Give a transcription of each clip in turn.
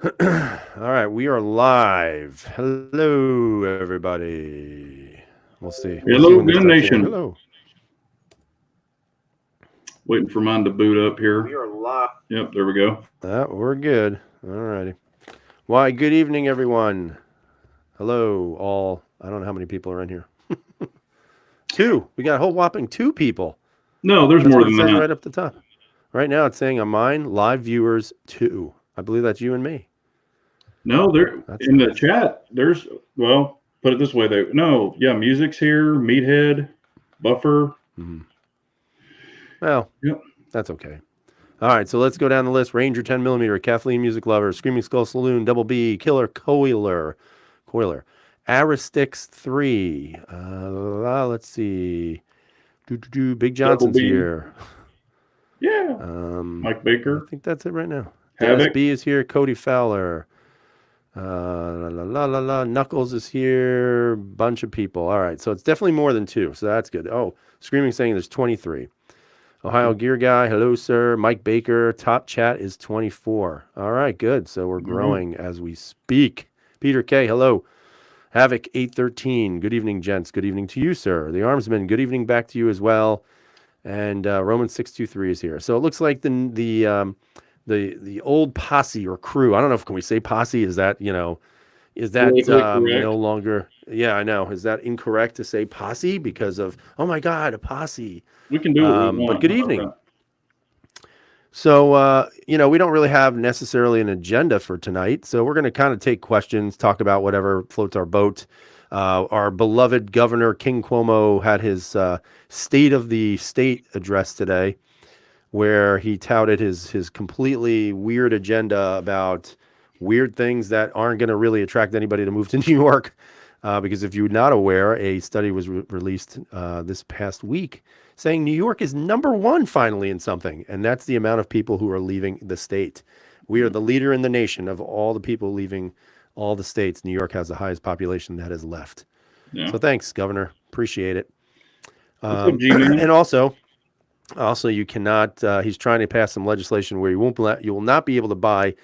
All right, we are live. Hello, everybody. We'll see. We'll see Hello, when they Gun start saying Nation. hello. Waiting for mine to boot up here. We are live. Yep, there we go. We're good. All righty. Why, good evening, everyone. Hello, all. I don't know how many people are in here. Two. We got a whole whopping two people. No, there's That's more what it than says that. right up the top. Right now, it's saying on mine, live viewers, two. I believe that's you and me. No, there That's in the nice. chat. There's put it this way. Though, no, yeah, music's here. Meathead, Buffer. Mm-hmm. Well, Yep. that's okay. All right, so let's go down the list. Ranger 10mm, Kathleen Music Lover, Screaming Skull Saloon, Double B, Killer Coiler, Aristix 3. Let's see. Big Double Johnson's B. here. Yeah. Mike I Baker. think that's it right now. Dennis Havoc. B is here. Cody Fowler. Knuckles is here. Bunch of people. All right, so it's definitely more than two, so that's good. Oh, Screaming saying there's 23. Ohio Gear Guy, hello, sir. Mike Baker, top chat is 24. All right, good. So we're growing as we speak. Peter K, hello. Havoc 813, good evening, gents. Good evening to you, sir. The Armsman, good evening back to you as well. And Roman 623 is here. So it looks like the old posse or crew. I don't know if can we say posse. Is that is that Politically correct. no longer? Yeah, I know. Is that incorrect to say posse because of oh my God, a posse? We can do what we But want. good How about evening. that? So, we don't really have necessarily an agenda for tonight. So we're going to kind of take questions, talk about whatever floats our boat. Our beloved Governor King Cuomo had his State of the State address today, where he touted his completely weird agenda about weird things that aren't going to really attract anybody to move to New York. Because if you're not aware, a study was released this past week saying New York is number one finally in something, and that's the amount of people who are leaving the state. We are the leader in the nation of all the people leaving all the states. New York has the highest population that has left. Yeah. So thanks, Governor. Appreciate it. What's up, G-Man? And also, you cannot. He's trying to pass some legislation where you will not be able to buy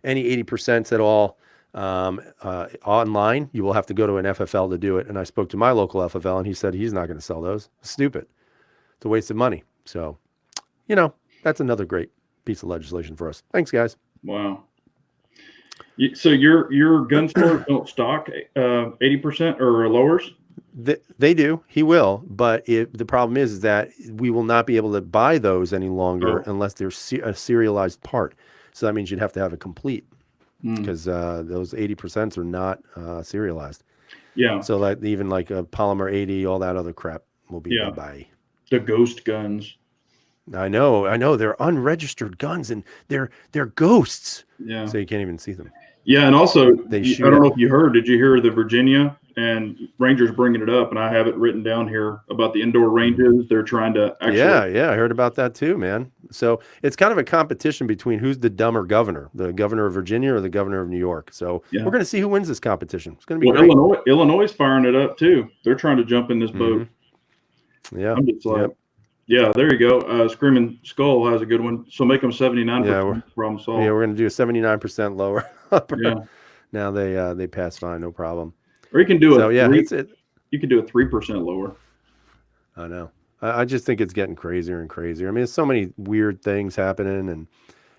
any 80% at all online. You will have to go to an FFL to do it. And I spoke to my local FFL, and he said he's not going to sell those. Stupid. It's a waste of money. So, that's another great piece of legislation for us. Thanks, guys. Wow. So your gun stores don't stock 80% or lowers? They do. He will. But the problem is that we will not be able to buy those any longer Oh. unless they're a serialized part. So that means you'd have to have it complete Mm. because those 80% are not serialized. Yeah. So that even like a polymer 80, all that other crap will be Yeah. bye-bye. The ghost guns. I know. They're unregistered guns and they're ghosts. Yeah. So you can't even see them. Yeah, and also, They I shoot don't know at. if you heard, did you hear the Virginia and Rangers bringing it up? And I have it written down here about the indoor ranges. They're trying to actually. Yeah, I heard about that too, man. So it's kind of a competition between who's the dumber governor, the governor of Virginia or the governor of New York. So Yeah. we're going to see who wins this competition. It's going to be Well, great. Illinois is firing it up too. They're trying to jump in this boat. Yeah. I'm just like, Yep. yeah, there you go. Screaming Skull has a good one. So make them 79%. Yeah, Problem Yeah, solved. we're going to do a 79% lower. Yeah. Now they pass fine, no problem. Or you can do So a yeah, three. it's it. You can do a 3% lower. I know. I just think it's getting crazier and crazier. I mean, there's so many weird things happening, and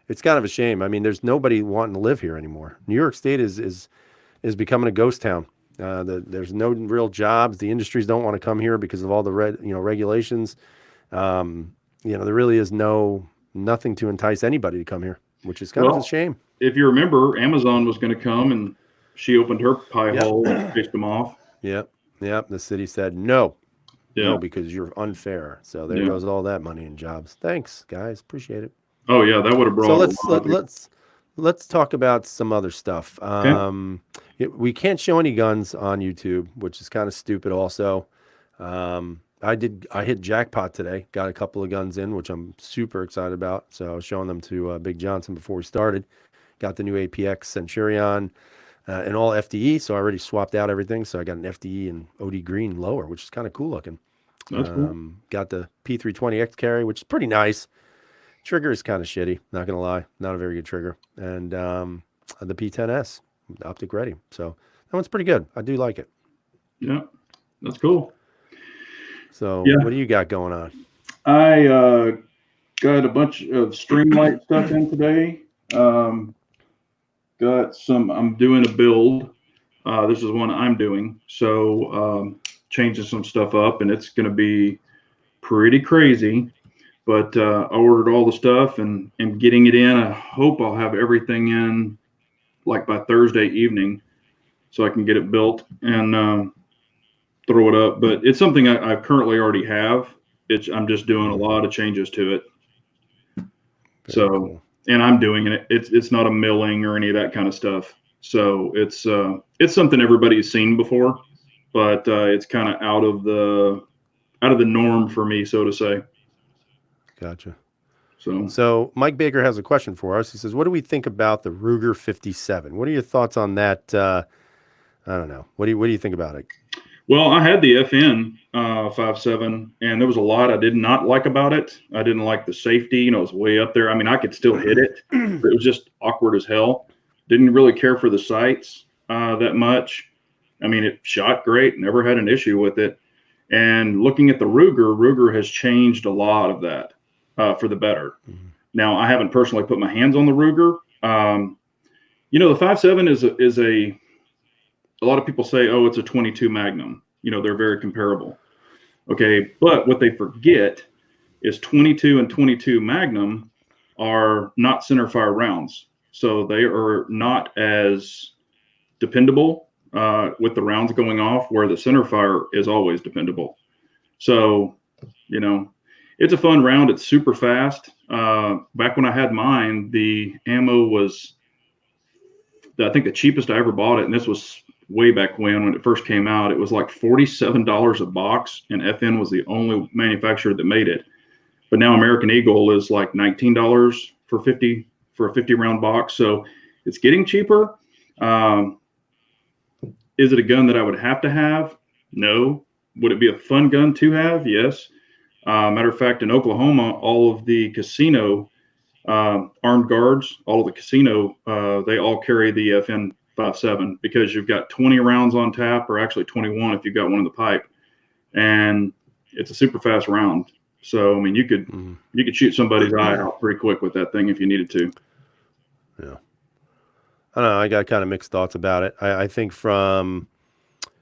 it's kind of a shame. I mean, there's nobody wanting to live here anymore. New York State is becoming a ghost town. There's no real jobs. The industries don't want to come here because of all the regulations. There really is nothing to entice anybody to come here, which is kind of a shame. If you remember, Amazon was going to come and she opened her pie Yep. hole and chased them off. Yep. The city said no. Yeah. No, because you're unfair. So there Yeah. goes all that money and jobs. Thanks, guys. Appreciate it. Oh yeah, that would have brought. So a lot of people. let's talk about some other stuff. We can't show any guns on YouTube, which is kind of stupid. Also, I hit jackpot today. Got a couple of guns in, which I'm super excited about. So I was showing them to Big Johnson before we started. Got the new APX Centurion and all FDE. So I already swapped out everything. So I got an FDE and OD green lower, which is kind of cool looking. That's cool. Got the P320X carry, which is pretty nice. Trigger is kind of shitty, not gonna lie, not a very good trigger. And the P10S, optic ready. So that one's pretty good. I do like it. Yeah, that's cool. So Yeah, what do you got going on? I got a bunch of Streamlight stuff in today. Got some. I'm doing a build. This is one I'm doing. So changing some stuff up, and it's going to be pretty crazy. But I ordered all the stuff and getting it in. I hope I'll have everything in like by Thursday evening, so I can get it built and throw it up. But it's something I currently already have. I'm just doing a lot of changes to it. Very So, cool. and I'm doing it. It's not a milling or any of that kind of stuff. So it's something everybody's seen before, but it's kind of out of the norm for me, so to say. Gotcha. So So Mike Baker has a question for us. He says, "What do we think about the Ruger 57? What are your thoughts on that? I don't know. What do you think about it?" well, I had the FN 57, and there was a lot I did not like about it. I didn't like the safety. You know, it was way up there. I mean, I could still hit it, but it was just awkward as hell. Didn't really care for the sights that much. I mean, it shot great. Never had an issue with it. And looking at the Ruger has changed a lot of that for the better. Mhm. Now, I haven't personally put my hands on the Ruger. You know, the 57 is a lot of people say, oh, it's a 22 Magnum. You know, they're very comparable. Okay, but what they forget is 22 and 22 Magnum are not center fire rounds. So they are not as dependable with the rounds going off, where the center fire is always dependable. So, you know, it's a fun round. It's super fast. Back when I had mine, the ammo was, I think, the cheapest I ever bought it, and this was way back when it first came out. It was like $47 a box, and FN was the only manufacturer that made it. But now American Eagle is like $19 for a 50 round box. So it's getting cheaper. Is it a gun that I would have to have? No. Would it be a fun gun to have? Yes. Matter of fact, in Oklahoma, all of the casino armed guards, all of the casino, they all carry the FN 57 because you've got 20 rounds on tap, or actually 21 if you've got one in the pipe, and it's a super fast round. So I mean, you could shoot somebody's eye out pretty quick with that thing if you needed to. Yeah. I don't know. I got kind of mixed thoughts about it. I think from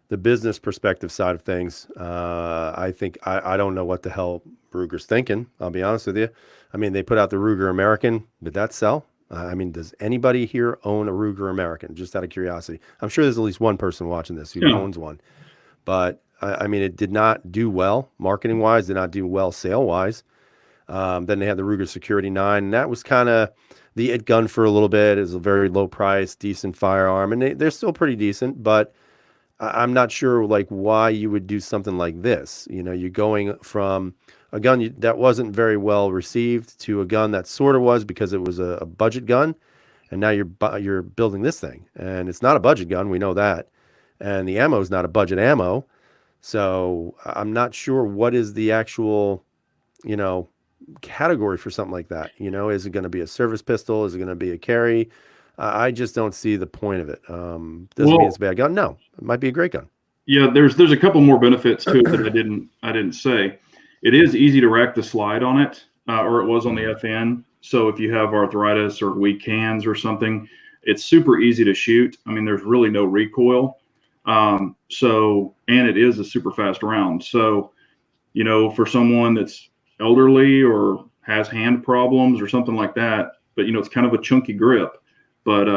the business perspective side of things, I think I don't know what the hell Ruger's thinking. I'll be honest with you. I mean, they put out the Ruger American. Did that sell? I mean, does anybody here own a Ruger American? Just out of curiosity. I'm sure there's at least one person watching this who owns one. But I mean, it did not do well marketing wise, did not do well sale wise. Then they had the Ruger Security 9, and that was kind of the it gun for a little bit. It was a very low price, decent firearm, and they're still pretty decent, but I'm not sure like why you would do something like this. You know, you're going from a gun that wasn't very well received to a gun that sort of was because it was a budget gun, and now you're building this thing, and it's not a budget gun. We know that, and the ammo is not a budget ammo. So I'm not sure what is the actual, you know, category for something like that. You know, is it going to be a service pistol? Is it going to be a carry? I just don't see the point of it. Doesn't mean it's a bad gun. No, it might be a great gun. Yeah, there's a couple more benefits to it that I didn't say. It is easy to rack the slide on it, or it was on the FN. So if you have arthritis or weak hands or something, it's super easy to shoot. I mean, there's really no recoil. And it is a super fast round. So, you know, for someone that's elderly or has hand problems or something like that, but you know, it's kind of a chunky grip. But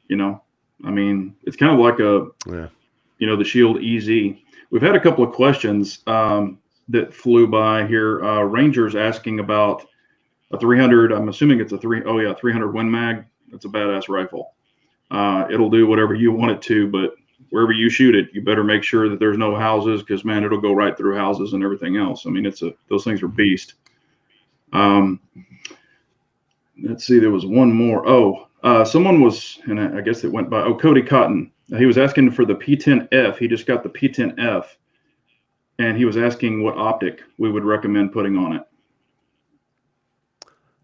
you know, I mean, it's kind of like you know, the Shield EZ. We've had a couple of questions that flew by here. Rangers asking about a 300. I'm assuming it's a 300 Win Mag. That's a badass rifle. It'll do whatever you want it to, but wherever you shoot it, you better make sure that there's no houses, because man, it'll go right through houses and everything else. I mean, those things are beast. Let's see, there was one more. Someone was, and I guess it went by. Oh, Cody Cotton. He was asking for the P10F. He just got the P10F, and he was asking what optic we would recommend putting on it.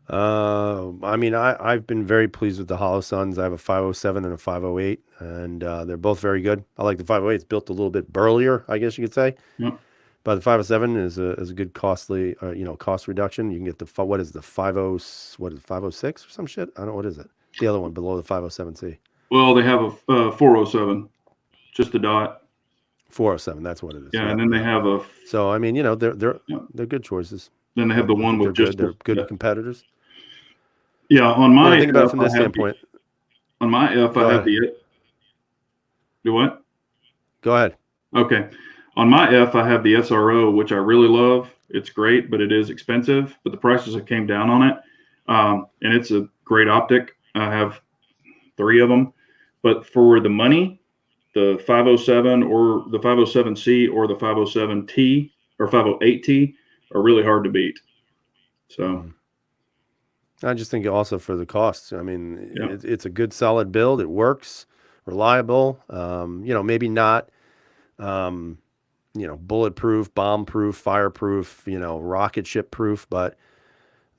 I mean, I've been very pleased with the Hollow Suns. I have a 507 and a 508, and they're both very good. I like the 508. It's built a little bit burlier, I guess you could say. Yep. But the 507 is a good costly, cost reduction. You can get what is the 50, what is it, 506 or some shit? I don't know, what is it? The other one below the 507C. Well, they have a 407, just a dot. 407, that's what it is. Yeah, Yep, and then they yep. have a. So I mean, Yeah. they're good choices. Then they have the I one think they're with good. just They're good yeah. competitors. Yeah, on my Think about it F, from I this have standpoint. on my F, Go I have ahead. the. Do what? Go ahead. Okay. On my F, I have the SRO, which I really love. It's great, but it is expensive. But the prices have came down on it, and it's a great optic. I have 3 of them. But for the money, the 507 or the 507C or the 507T or 508T are really hard to beat. So, I just think also for the costs. I mean, yeah, it's a good solid build. It works, reliable. Maybe not, bulletproof, bomb-proof, fireproof, rocket ship proof, but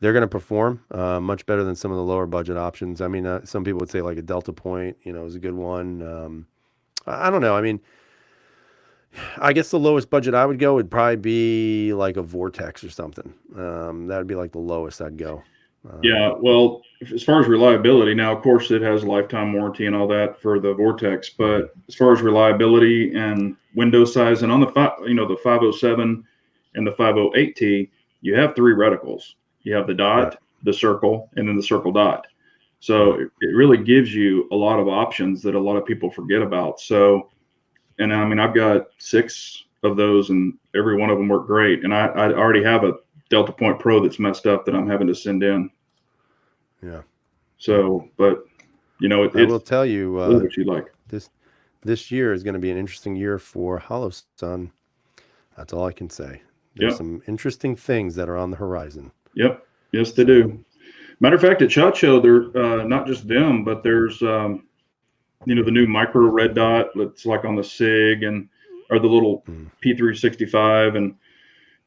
they're going to perform much better than some of the lower budget options. I mean, some people would say like a Delta Point, is a good one. I don't know. I mean, I guess the lowest budget I would go would probably be like a Vortex or something. That would be like the lowest I'd go. yeah. Well, as far as reliability, now of course it has a lifetime warranty and all that for the Vortex, Mhm. but as far as reliability and window size, and on the 507 and the 508T, you have 3 reticles. You have the Right, dot, the circle, and then the circle dot. So right. it really gives you a lot of options that a lot of people forget about. So, and I mean, I've got 6 of those, and every one of them work great. And I already have a Delta Point Pro that's messed up that I'm having to send in. Yeah. Yep. So, but I will it's tell you, really what you like. this this year is going to be an interesting year for Hollow Sun. That's all I can say. There's Yep. some interesting things that are on the horizon. Yep. Yes, they So, do. Matter of fact, at SHOT Show, they're not just them, but there's the new micro red dot that's like on the SIG and or the little mm, P365 and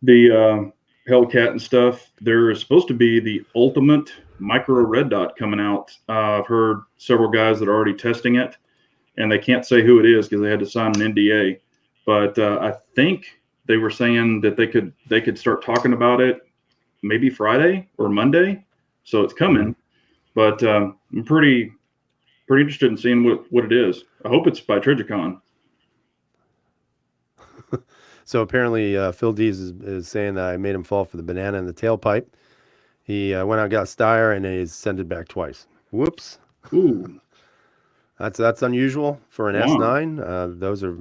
the Hellcat and stuff. There is supposed to be the ultimate micro red dot coming out. I've heard several guys that are already testing it, and they can't say who it is because they had to sign an NDA. But I think they were saying that they could start talking about it maybe Friday or Monday. So it's mhm. coming, but I'm pretty interested in seeing what it is. I hope it's by Trigicon. So apparently, Phil Dees is saying that I made him fall for the banana in the tailpipe. He went out, got Steyr, and he sent it back twice. Whoops. Ooh, That's unusual for an wow. S9. Those are,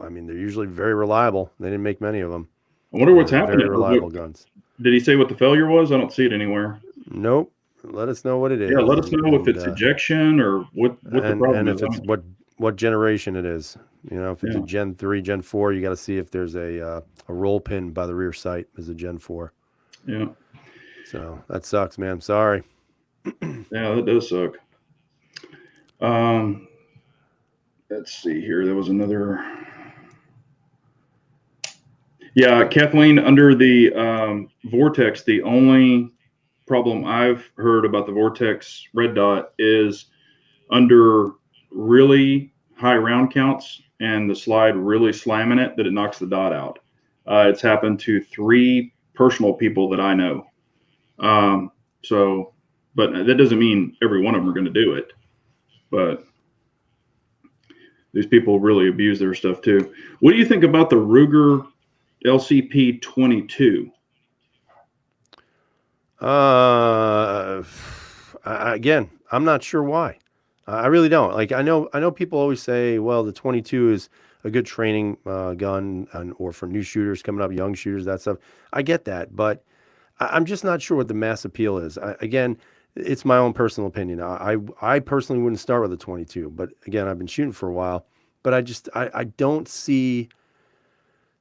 I mean, they're usually very reliable. They didn't make many of them. I wonder what's Very happening. Or what reliable guns. did he say what the failure was? I don't see it anywhere. Nope. Let us know what it Yeah, is, let us and know if it's ejection or what the problem and is. if it's what generation it is. If it's a Yeah, Gen 3, Gen 4, you got to see if there's a roll pin by the rear sight as a Gen 4. yeah, So that sucks, man. Sorry. yeah. That does suck. Um, let's see here. There was another. Yeah, Kathleen, under the Vortex, the only problem I've heard about the Vortex Red Dot is under really high round counts and the slide really slamming it that it knocks the dot out. It's happened to 3 personal people that I know. Um, so, but that doesn't mean every one of them are going to do it. But these people really abuse their stuff too. What do you think about the Ruger LCP 22? Again, I'm not sure why. I really don't. Like I know people always say, well, the 22 is a good training gun, or for new shooters coming up, young shooters, that stuff. I get that, but I'm just not sure what the mass appeal is. Again, it's my own personal opinion. I personally wouldn't start with a 22, but again, I've been shooting for a while, but I don't see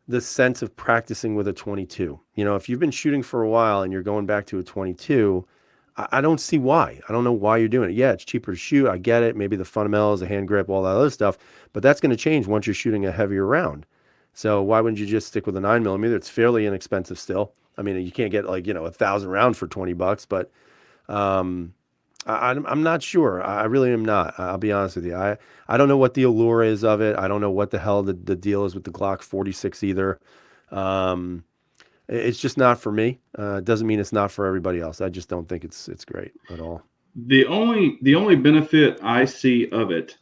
the sense of practicing with a 22. If you've been shooting for a while and you're going back to a 22, I don't see why. I don't know why you're doing it. Yeah, it's cheaper to shoot. I get it. Maybe the fundamentals, the hand grip, all that other stuff, but that's going to change once you're shooting a heavier round. So why wouldn't you just stick with a 9 millimeter? It's fairly inexpensive still. I mean, you can't get like 1,000 rounds for $20, but I'm not sure. I really am not. I'll be honest with you. I don't know what the allure is of it. I don't know what the hell the deal is with the Glock 46 either. Um, it's just not for me. It doesn't mean it's not for everybody else. I just don't think it's great at all. The only benefit I see of it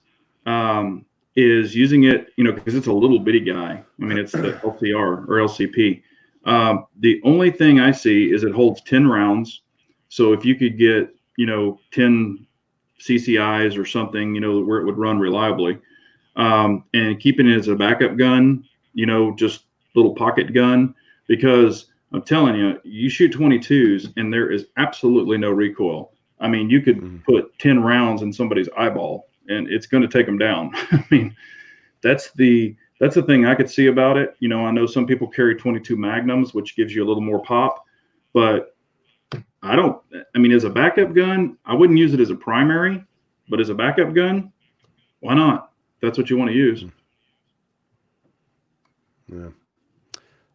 is using it, because it's a little bitty guy. I mean, it's the LCR or LCP. The only thing I see is it holds 10 rounds. So if you could get, 10 CCIs or something, where it would run reliably, and keeping it as a backup gun, just little pocket gun, because I'm telling you, you shoot 22s and there is absolutely no recoil. I mean, you could put 10 rounds in somebody's eyeball and it's going to take them down. I mean, that's the thing I could see about it. I know some people carry 22 magnums, which gives you a little more pop, but I mean, as a backup gun, I wouldn't use it as a primary, but as a backup gun, why not? That's what you want to use. Yeah.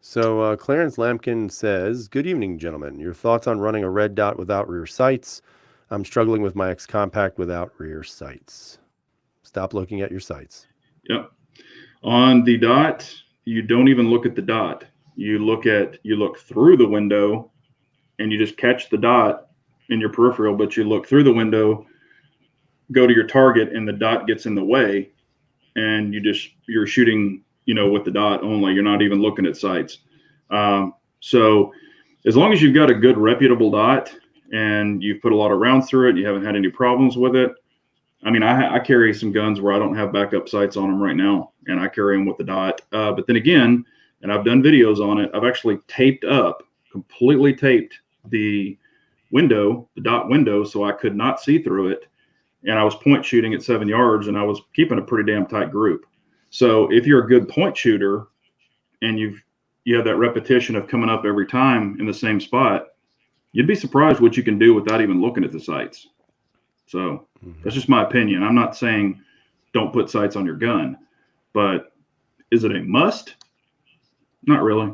So Clarence Lampkin says, "Good evening, gentlemen. Your thoughts on running a red dot without rear sights? I'm struggling with my X-Compact without rear sights." Stop looking at your sights. Yep. On the dot, you don't even look at the dot. You look through the window and you just catch the dot in your peripheral, but you look through the window, go to your target, and the dot gets in the way, and you're shooting, with the dot only. You're not even looking at sights. So as long as you've got a good reputable dot and you've put a lot of rounds through it, you haven't had any problems with it. I mean, I carry some guns where I don't have backup sights on them right now, and I carry them with the dot. But then again, and I've done videos on it, I've actually completely taped the dot window, so I could not see through it. And I was point shooting at 7 yards, and I was keeping a pretty damn tight group. So if you're a good point shooter and you have that repetition of coming up every time in the same spot, you'd be surprised what you can do without even looking at the sights. So that's just my opinion. I'm not saying don't put sights on your gun, but is it a must? Not really.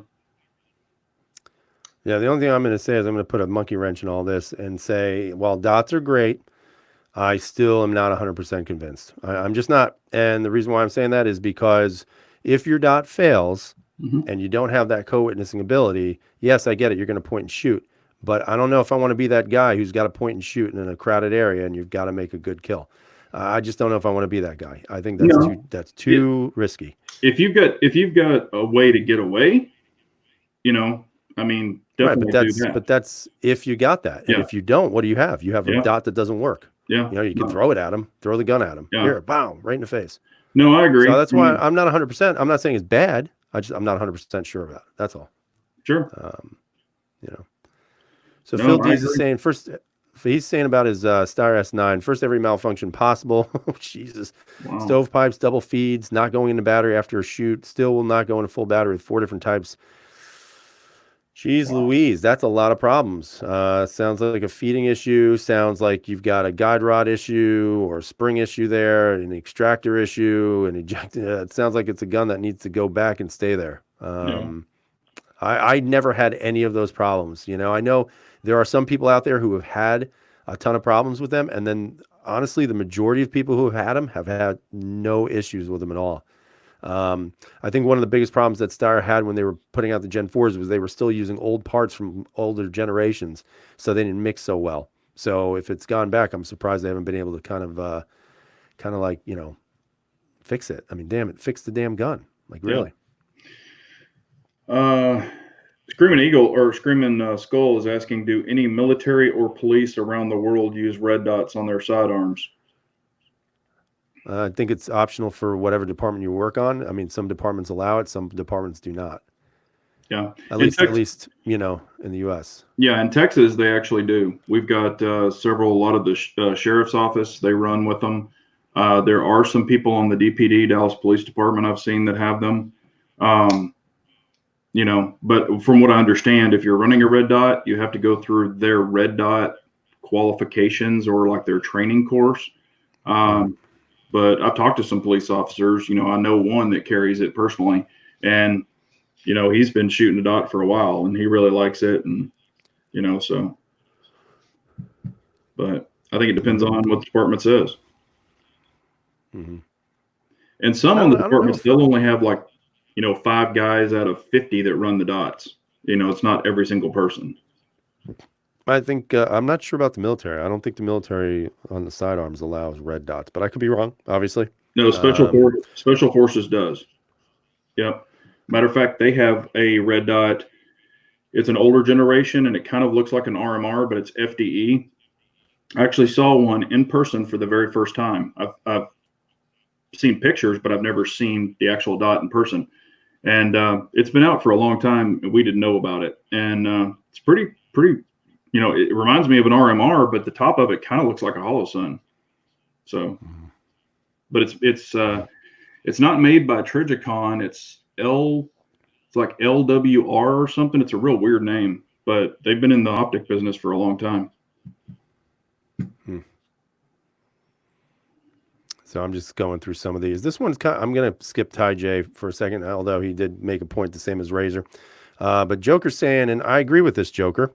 Yeah, the only thing I'm going to say is I'm going to put a monkey wrench in all this and say, while dots are great, I still am not 100% convinced. I'm just not. And the reason why I'm saying that is because if your dot fails and you don't have that co-witnessing ability, yes, I get it. You're going to point and shoot. But I don't know if I want to be that guy who's got to point and shoot in a crowded area and you've got to make a good kill. I just don't know if I want to be that guy. I think that's too risky. If you've got a way to get away, I mean, definitely do that. But that's if you got that. And if you don't, what do you have? You have a dot that doesn't work. Yeah. You can throw it at him, throw the gun at him. Here, bam, right in the face. No, I agree. So that's why I'm not 100%. I'm not saying it's bad. I'm not 100% sure about it. That's all. Sure. So Phil Dees is saying he's saying about his Star S9, first every malfunction possible. Oh, Jesus. Wow. Stovepipes, double feeds, not going into battery after a shoot, still will not go into full battery with 4 different types. Jeez Louise, that's a lot of problems. Sounds like a feeding issue. Sounds like you've got a guide rod issue or a spring issue there, an extractor issue, an ejector. It sounds like it's a gun that needs to go back and stay there. I never had any of those problems. I know there are some people out there who have had a ton of problems with them. And then honestly, the majority of people who have had them have had no issues with them at all. I think one of the biggest problems that Star had when they were putting out the Gen 4s was they were still using old parts from older generations, so they didn't mix so well. So if it's gone back, I'm surprised they haven't been able to kind of like, fix it. I mean, damn it, fix the damn gun. Like, really. Screaming Eagle or Screaming Skull is asking, do any military or police around the world use red dots on their sidearms? I think it's optional for whatever department you work on. I mean, some departments allow it, some departments do not. Yeah. At least, in the U.S. Yeah, in Texas, they actually do. We've got a lot of the sheriff's office, they run with them. There are some people on the DPD, Dallas Police Department, I've seen that have them. But from what I understand, if you're running a red dot, you have to go through their red dot qualifications or like their training course. But I've talked to some police officers, I know one that carries it personally, and, he's been shooting a dot for a while and he really likes it. And, so. But I think it depends on what the department says. Mm-hmm. And some I on the don't know departments, if, they'll only have like, 5 guys out of 50 that run the dots. It's not every single person. I think I'm not sure about the military. I don't think the military on the sidearms allows red dots, but I could be wrong, obviously. No, Um, Special Forces does. Yep. Matter of fact, they have a red dot. It's an older generation, and it kind of looks like an RMR, but it's FDE. I actually saw one in person for the very first time. I've seen pictures, but I've never seen the actual dot in person. And it's been out for a long time, and we didn't know about it. And it's pretty. It reminds me of an RMR, but the top of it kind of looks like a hollow sun. So, but it's not made by Trigicon. It's like LWR or something. It's a real weird name, but they've been in the optic business for a long time. So I'm just going through some of these. This one's I'm going to skip Ty J for a second, although he did make a point the same as Razor. But Joker's saying, and I agree with this, Joker.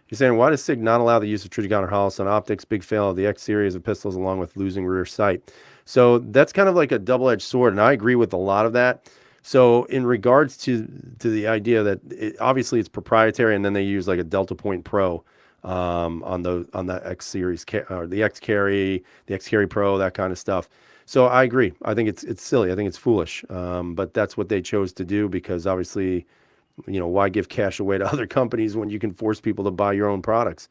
He's saying, why does SIG not allow the use of Trigon or Hollow-Sun optics? Big fail of the X series of pistols along with losing rear sight. So that's kind of like a double-edged sword, and I agree with a lot of that. So in regards to the idea that obviously it's proprietary, and then they use like a Delta Point Pro on the X series or the X Carry, the X Carry Pro, that kind of stuff. So I agree. I think it's silly. I think it's foolish. But that's what they chose to do because obviously, why give cash away to other companies when you can force people to buy your own products?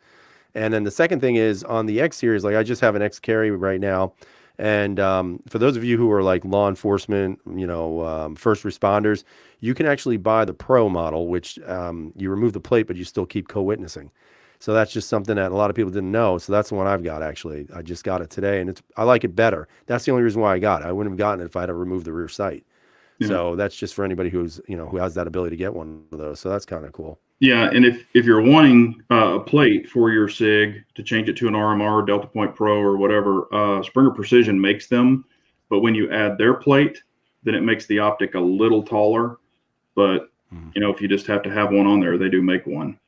And then the second thing is on the X series, like I just have an X Carry right now. And for those of you who are like law enforcement, first responders, you can actually buy the Pro model, which you remove the plate, but you still keep co-witnessing. So that's just something that a lot of people didn't know. So that's the one I've got actually. I just got it today, and I like it better. That's the only reason why I got it. I wouldn't have gotten it if I had to remove the rear sight. Yeah. So that's just for anybody who's who has that ability to get one of those. So that's kind of cool. Yeah, and if you're wanting a plate for your SIG to change it to an RMR, Delta Point Pro, or whatever, Springer Precision makes them. But when you add their plate, then it makes the optic a little taller. But if you just have to have one on there, they do make one.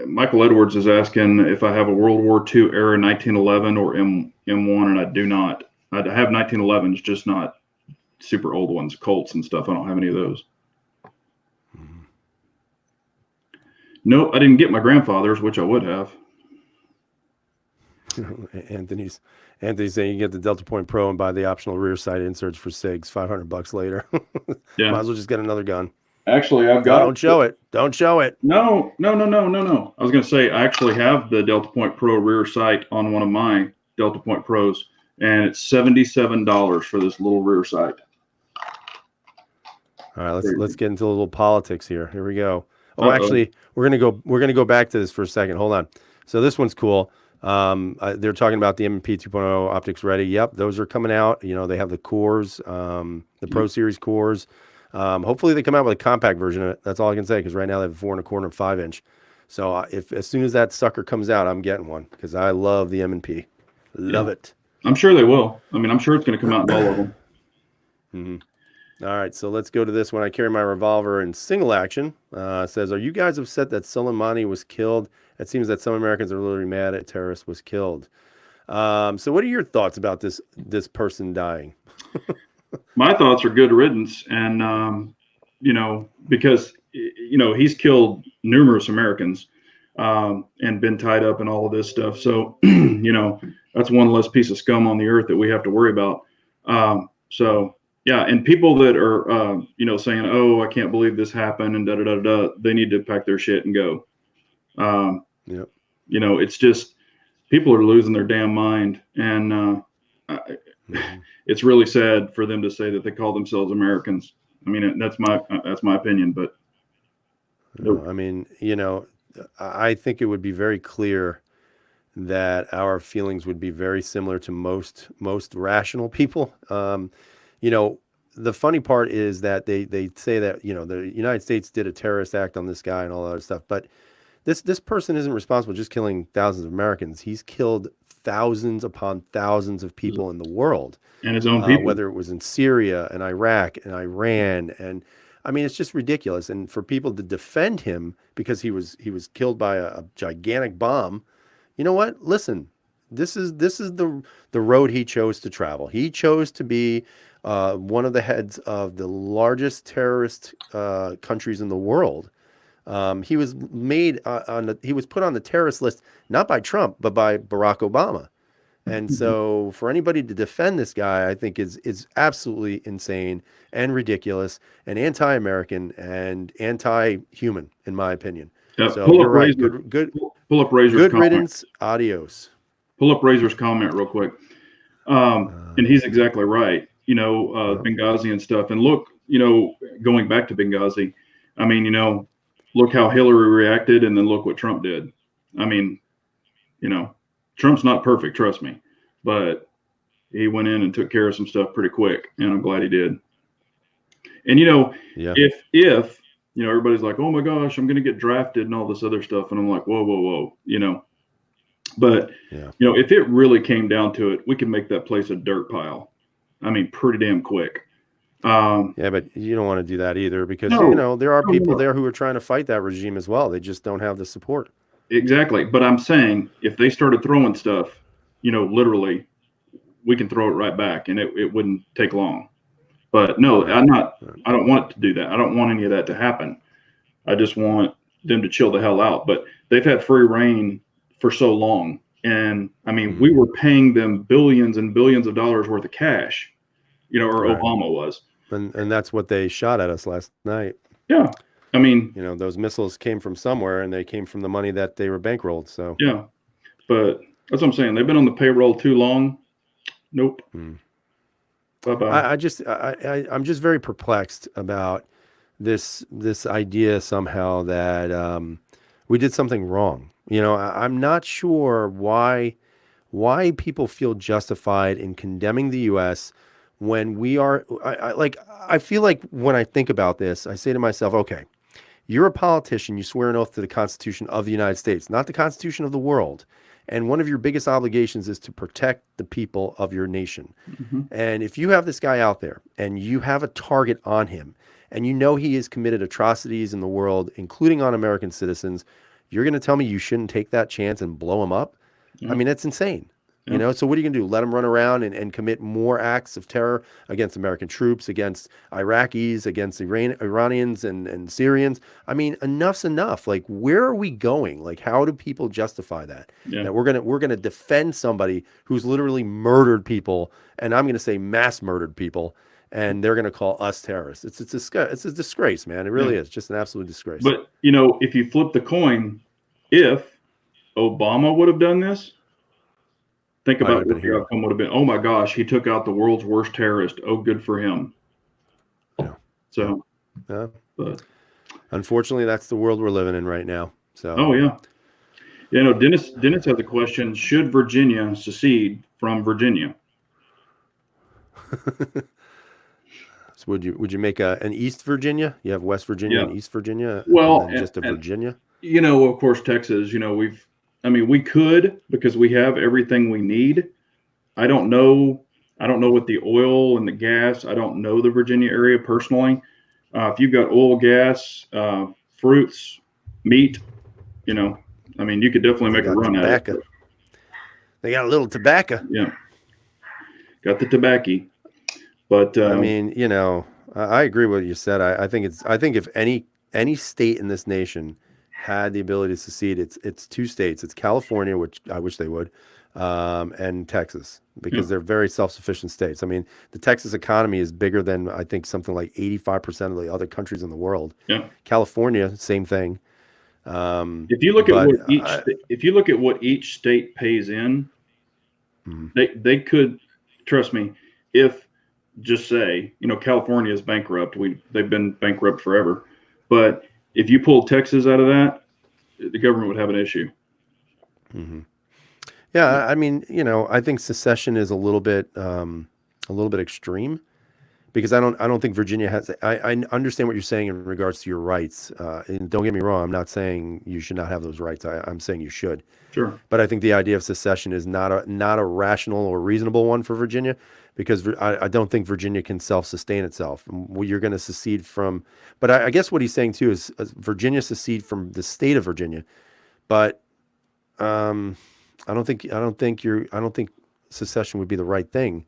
Michael Edwards is asking if I have a World War II era 1911 or M1, and I do not. I have 1911s, just not super old ones, Colts and stuff. I don't have any of those. Nope, I didn't get my grandfather's, which I would have. Anthony's saying you get the Delta Point Pro and buy the optional rear sight inserts for SIGs, $500 later. Yeah. Might as well just get another gun. Actually, I've got. Don't show it. Don't show it. No. I was going to say I actually have the Delta Point Pro rear sight on one of my Delta Point Pros, and it's $77 for this little rear sight. All right, let's get into a little politics here. Here we go. Oh, actually, we're gonna go back to this for a second. Hold on. So this one's cool. They're talking about the M&P 2.0 optics ready. Yep, those are coming out. They have the cores, the Pro Series cores. Hopefully they come out with a compact version of it. That's all I can say because right now they have a 4 1/4 and 5-inch. So if as soon as that sucker comes out, I'm getting one because I love the M&P. Love it. I'm sure they will. I mean, I'm sure it's going to come out in all of them. Mm-hmm. All right, so let's go to this one. I carry my revolver in single action. Says, are you guys upset that Soleimani was killed? It seems that some Americans are literally mad at terrorist was killed. So what are your thoughts about this person dying? My thoughts are good riddance. And, because, he's killed numerous Americans and been tied up in all of this stuff. So, that's one less piece of scum on the earth that we have to worry about. Yeah, and people that are, saying, "Oh, I can't believe this happened," and they need to pack their shit and go. Yep. It's just people are losing their damn mind, and it's really sad for them to say that they call themselves Americans. I mean, that's my opinion, but I mean, I think it would be very clear that our feelings would be very similar to most rational people. The funny part is that they say that, the United States did a terrorist act on this guy and all that other stuff. But this person isn't responsible for just killing thousands of Americans. He's killed thousands upon thousands of people in the world. And his own people. Whether it was in Syria and Iraq and Iran. And I mean, it's just ridiculous. And for people to defend him because he was killed by a gigantic bomb, you know what? Listen, this is the road he chose to travel. He chose to be one of the heads of the largest terrorist countries in the world. He was made he was put on the terrorist list not by Trump but by Barack Obama. And so for anybody to defend this guy, I think is absolutely insane and ridiculous and anti-American and anti-human, in my opinion. So you're right. Pull up Razor's good comment. riddance. Adios. Pull up Razor's comment real quick. And he's exactly right. Benghazi and stuff. And look, going back to Benghazi, I mean, look how Hillary reacted, and then look what Trump did. I mean, Trump's not perfect, trust me, but he went in and took care of some stuff pretty quick, and I'm glad he did. And if everybody's like, oh my gosh, I'm going to get drafted and all this other stuff, and I'm like, whoa, But if it really came down to it, we could make that place a dirt pile. I mean, pretty damn quick. But you don't want to do that either because there are people there who are trying to fight that regime as well. They just don't have the support. Exactly. But I'm saying if they started throwing stuff, literally, we can throw it right back and it wouldn't take long. But no, I don't want it to do that. I don't want any of that to happen. I just want them to chill the hell out. But they've had free reign for so long. And I mean, we were paying them billions and billions of dollars worth of cash, or right. Obama was. And that's what they shot at us last night. Yeah. I mean, those missiles came from somewhere and they came from the money that they were bankrolled. So, yeah, but that's what I'm saying. They've been on the payroll too long. Nope. Bye-bye. I'm just very perplexed about this idea somehow that we did something wrong. I'm not sure why people feel justified in condemning the U.S. when we are. I feel like when I think about this, I say to myself, okay, you're a politician. You swear an oath to the Constitution of the United States, not the Constitution of the world. And one of your biggest obligations is to protect the people of your nation. Mm-hmm. And if you have this guy out there and you have a target on him and he has committed atrocities in the world, including on American citizens, you're going to tell me you shouldn't take that chance and blow him up? Yeah. I mean, that's insane. Yeah. So what are you going to do? Let him run around and commit more acts of terror against American troops, against Iraqis, against Iranians and Syrians? I mean, enough's enough. Like, where are we going? Like, how do people justify that? Yeah. That we're gonna defend somebody who's literally murdered people, and I'm going to say mass murdered people, and they're going to call us terrorists. It's a disgrace, man. It really is just an absolute disgrace. But if you flip the coin, if Obama would have done this, think about what the outcome would have been. Oh my gosh, he took out the world's worst terrorist. Oh, good for him. Yeah. So, but unfortunately, that's the world we're living in right now. So. Oh yeah. Dennis has a question. Should Virginia secede from Virginia? So would you make an East Virginia? You have West Virginia and East Virginia. Well, and just a Virginia. Of course, Texas. We could, because we have everything we need. I don't know what the oil and the gas. I don't know the Virginia area personally. If you've got oil, gas, fruits, meat, you could definitely make a run at it. They got a little tobacco. Yeah, got the tobacco. But I agree with what you said. I think if any state in this nation had the ability to secede, it's two states. It's California, which I wish they would, and Texas, because they're very self-sufficient states. I mean, the Texas economy is bigger than I think something like 85% of the other countries in the world. Yeah. California, same thing. If you look at what each state pays in, they could, trust me, if just say, California is bankrupt. They've been bankrupt forever, but if you pull Texas out of that, the government would have an issue. Mm-hmm. Yeah, I mean, I think secession is a little bit extreme, because I don't think Virginia has. I understand what you're saying in regards to your rights. And don't get me wrong, I'm not saying you should not have those rights. I'm saying you should. Sure. But I think the idea of secession is not a rational or reasonable one for Virginia, because I don't think Virginia can self-sustain itself. You're going to secede from, but I guess what he's saying too is Virginia secede from the state of Virginia, but I don't think secession would be the right thing.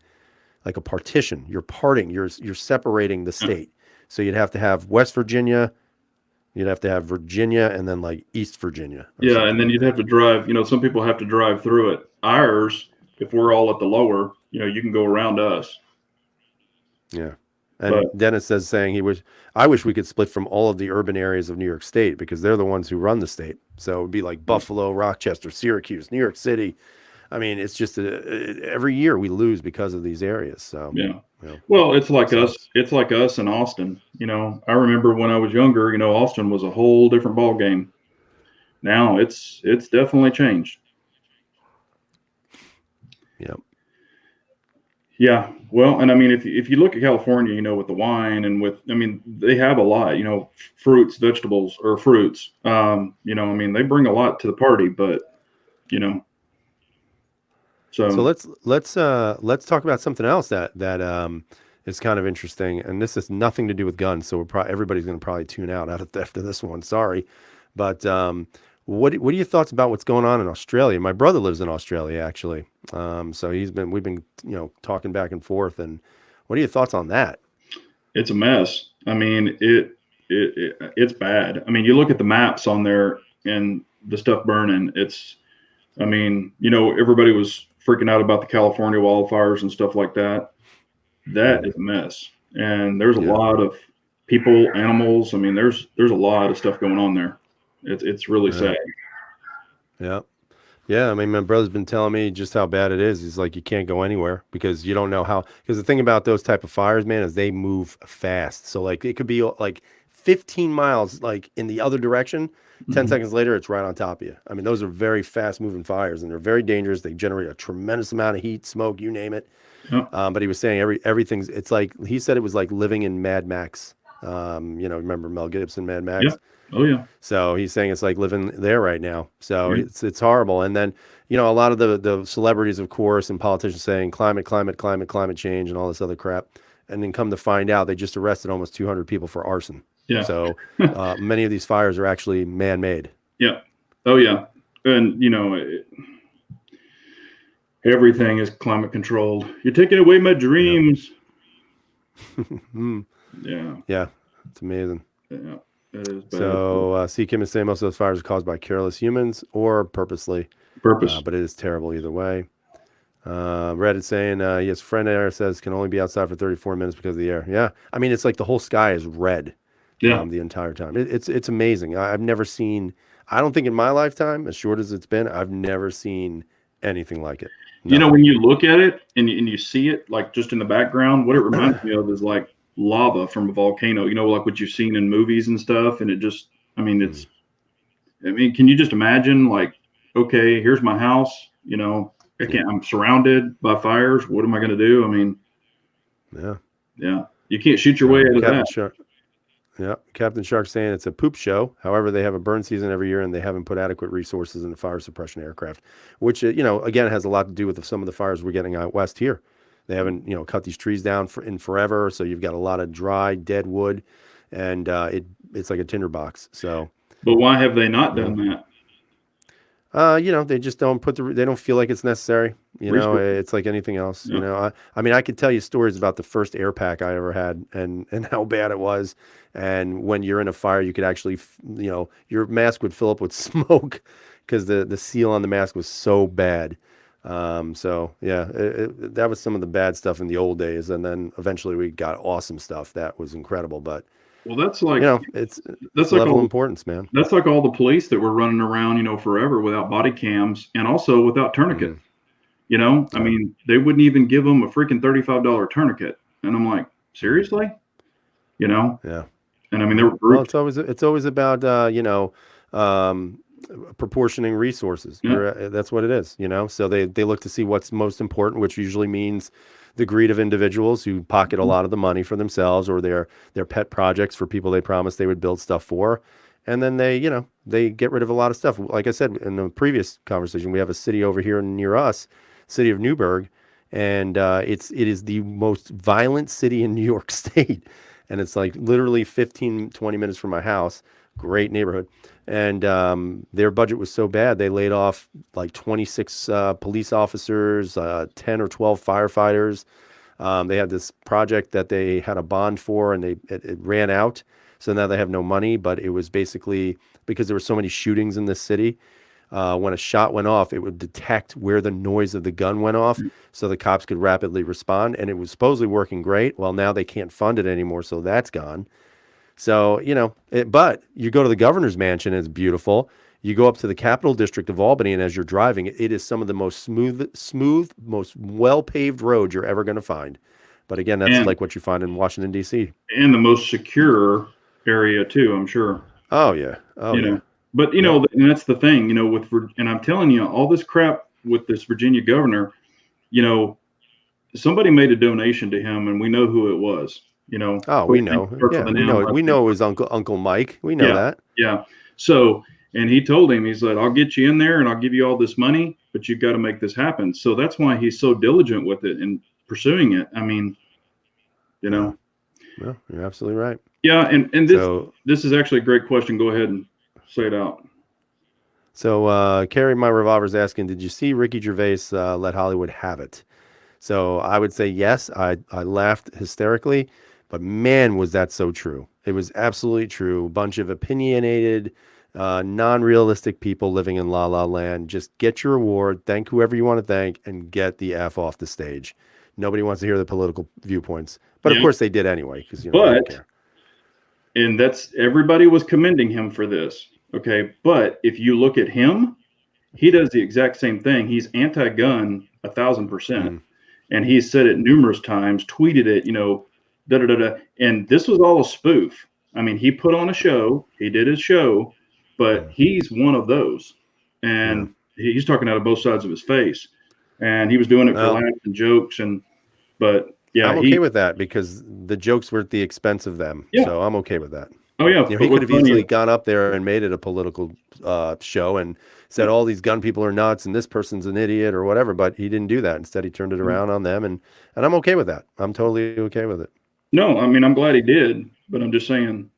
Like a partition, you're parting, you're separating the state. So you'd have to have West Virginia, you'd have to have Virginia, and then like East Virginia. Yeah, and then you'd have to drive. Some people have to drive through it. Ours, if we're all at the lower, you can go around us. Yeah. And Dennis says, I wish we could split from all of the urban areas of New York State, because they're the ones who run the state. So it would be like Buffalo, Rochester, Syracuse, New York City. I mean, it's just every year we lose because of these areas. So yeah. Well, it's like us. It's like us in Austin. I remember when I was younger. Austin was a whole different ball game. Now it's definitely changed. Yeah. Yeah. Well, and I mean, if you look at California, with the wine and they have a lot. Fruits, vegetables, or fruits. They bring a lot to the party, but So let's talk about something else that is kind of interesting, and this has nothing to do with guns. So everybody's going to probably tune out after this one. Sorry, but what are your thoughts about what's going on in Australia? My brother lives in Australia, actually. So we've been talking back and forth, and what are your thoughts on that? It's a mess. I mean, it's bad. I mean, you look at the maps on there and the stuff burning. Everybody was freaking out about the California wildfires and stuff like that. That is a mess. And there's a lot of people, animals. I mean, there's a lot of stuff going on there. It's really sad. Yeah. Yeah. I mean, my brother's been telling me just how bad it is. He's like, you can't go anywhere because you don't know because the thing about those type of fires, man, is they move fast. So like it could be like 15 miles, like in the other direction. 10 seconds later, it's right on top of you. I mean, those are very fast moving fires, and they're very dangerous. They generate a tremendous amount of heat, smoke, you name it. But he was saying everything's, it's like, he said it was like living in Mad Max. Remember Mel Gibson, Mad Max? Yeah. Oh yeah. So he's saying it's like living there right now. So it's horrible. And then, a lot of the celebrities, of course, and politicians saying climate change and all this other crap. And then come to find out, they just arrested almost 200 people for arson. Yeah. So many of these fires are actually man-made. Yeah. Oh yeah. And everything is climate controlled. You're taking away my dreams. Yeah. Yeah. It's amazing. Yeah. It is bad. So C. Kim is saying most of those fires are caused by careless humans or purposely. Purpose. But it is terrible either way. Red is saying, yes, friend air says can only be outside for 34 minutes because of the air. Yeah. I mean, it's like the whole sky is red. Yeah. The entire time. It's amazing. I've never seen, I don't think in my lifetime, as short as it's been, I've never seen anything like it. Nothing. When you look at it and you see it, like just in the background, what it reminds me of is like lava from a volcano, like what you've seen in movies and stuff. And it just, can you just imagine like, okay, here's my house, I'm surrounded by fires. What am I going to do? Yeah. You can't shoot your way out of that. Yeah, Captain Shark saying it's a poop show. However, they have a burn season every year, and they haven't put adequate resources into fire suppression aircraft, which again has a lot to do with some of the fires we're getting out west here. They haven't cut these trees down in forever, so you've got a lot of dry, dead wood, and it's like a tinderbox. So, but why have they not done that? They just don't they don't feel like it's necessary. It's like anything else. Yeah. I could tell you stories about the first air pack I ever had and how bad it was. And when you're in a fire, you could actually, your mask would fill up with smoke because the seal on the mask was so bad. So yeah, that was some of the bad stuff in the old days. And then eventually we got awesome stuff that was incredible. But well, that's like, it's like level of importance, man. That's like all the police that were running around, forever without body cams and also without tourniquets. They wouldn't even give them a freaking $35 tourniquet. And I'm like, seriously? Yeah. And there were groups. Well, it's always about, proportioning resources. Yeah. That's what it is, So they look to see what's most important, which usually means the greed of individuals who pocket a lot of the money for themselves or their pet projects for people they promised they would build stuff for. And then they get rid of a lot of stuff. Like I said in the previous conversation, we have a city over here near us, city of Newburgh, and it is the most violent city in New York State, and it's like literally 15, 20 minutes from my house. Great neighborhood, and their budget was so bad they laid off like 26 police officers, 10 or 12 firefighters. They had this project that they had a bond for, and it ran out. So now they have no money, but it was basically because there were so many shootings in this city. When a shot went off, it would detect where the noise of the gun went off so the cops could rapidly respond. And it was supposedly working great. Well, now they can't fund it anymore, so that's gone. So, but you go to the governor's mansion, and it's beautiful. You go up to the Capital District of Albany, and as you're driving, it is some of the most smooth, most well-paved roads you're ever going to find. But again, that's like what you find in Washington, D.C. And the most secure area too, I'm sure. Oh, yeah. Oh, yeah. But, and that's the thing, and I'm telling you, all this crap with this Virginia governor, somebody made a donation to him, and we know who it was. Oh, we know. Yeah, we know it was Uncle Mike. We know that. Yeah. So, and he told him, he said, I'll get you in there and I'll give you all this money, but you've got to make this happen. So that's why he's so diligent with it and pursuing it. I mean, Well, you're absolutely right. Yeah. And this is actually a great question. Go ahead and say it out. So, Carrie, my revolver's asking, did you see Ricky Gervais let Hollywood have it? So I would say yes. I laughed hysterically, but man, was that so true. It was absolutely true. A bunch of opinionated, non-realistic people living in La La Land. Just get your award, thank whoever you want to thank, and get the F off the stage. Nobody wants to hear the political viewpoints. But of course they did anyway, because they don't care. And everybody was commending him for this. Okay. But if you look at him, he does the exact same thing. He's anti-gun 1,000%. And he's said it numerous times, tweeted it, and this was all a spoof. I mean, he put on a show, he did his show, but he's one of those. And he's talking out of both sides of his face. And he was doing it for laughs and jokes. But yeah, I'm okay with that because the jokes were at the expense of them. Yeah. So I'm okay with that. Oh, yeah. He could have easily gone up there and made it a political show and said all these gun people are nuts and this person's an idiot or whatever, but he didn't do that. Instead, he turned it around on them, and I'm okay with that. I'm totally okay with it. No, I mean, I'm glad he did, but I'm just saying,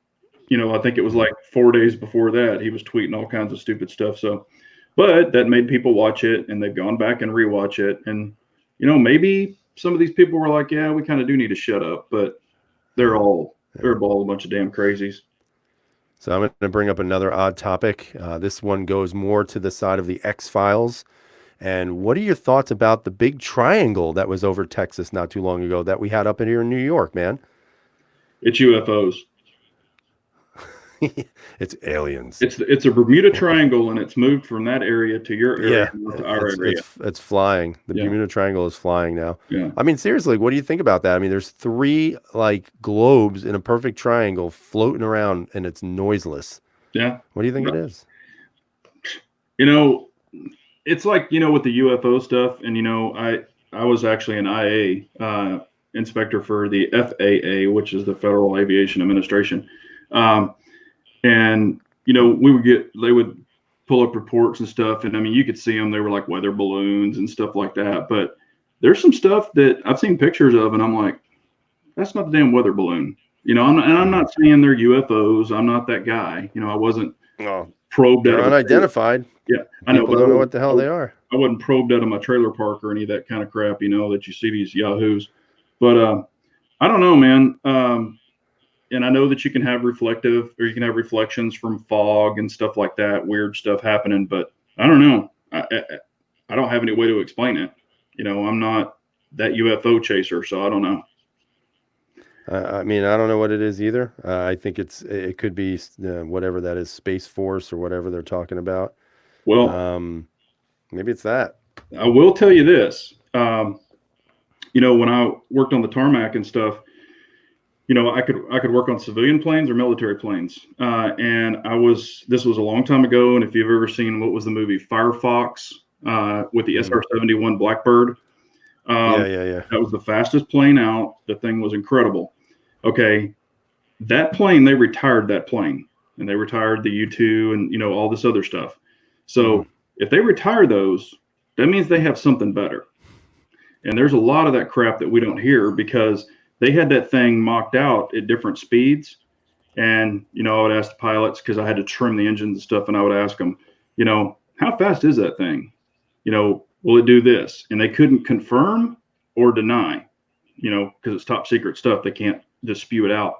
I think it was like 4 days before that, he was tweeting all kinds of stupid stuff. So, but that made people watch it, and they've gone back and rewatch it. And, maybe some of these people were like, yeah, we kind of do need to shut up, but they're all a bunch of damn crazies. So I'm going to bring up another odd topic. This one goes more to the side of the X-Files. And what are your thoughts about the big triangle that was over Texas not too long ago that we had up in here in New York, man? It's UFOs. It's aliens. It's a Bermuda Triangle, and it's moved from that area to your area, to our area. It's flying. The Bermuda Triangle is flying now. Yeah. I mean, seriously, what do you think about that? I mean, there's 3 like globes in a perfect triangle floating around, and it's noiseless. Yeah. What do you think it is? It's like, with the UFO stuff, and I was actually an IA inspector for the FAA, which is the Federal Aviation Administration. And, they would pull up reports and stuff. And I mean, you could see them, they were like weather balloons and stuff like that. But there's some stuff that I've seen pictures of, and I'm like, that's not the damn weather balloon. I'm not saying they're UFOs. I'm not that guy. I wasn't probed. They're unidentified. Yeah, I know. People don't know what the hell they are. I wasn't probed out of my trailer park or any of that kind of crap, that you see these yahoos. But I don't know, man. And I know that you can have reflections from fog and stuff like that, weird stuff happening, but I don't know. I don't have any way to explain it. I'm not that UFO chaser, so I don't know. I mean, I don't know what it is either. I think it could be whatever that is, Space Force or whatever they're talking about. Well, maybe it's that. I will tell you this. When I worked on the tarmac and stuff, I could work on civilian planes or military planes. And this was a long time ago. And if you've ever seen, what was the movie Firefox, with the SR-71 Blackbird, Yeah. that was the fastest plane out. The thing was incredible. Okay. That plane, they retired that plane, and they retired the U-2 and, all this other stuff. So if they retire those, that means they have something better. And there's a lot of that crap that we don't hear because they had that thing mocked out at different speeds. And, I would ask the pilots, because I had to trim the engines and stuff, and I would ask them, how fast is that thing? Will it do this? And they couldn't confirm or deny, because it's top secret stuff. They can't just spew it out.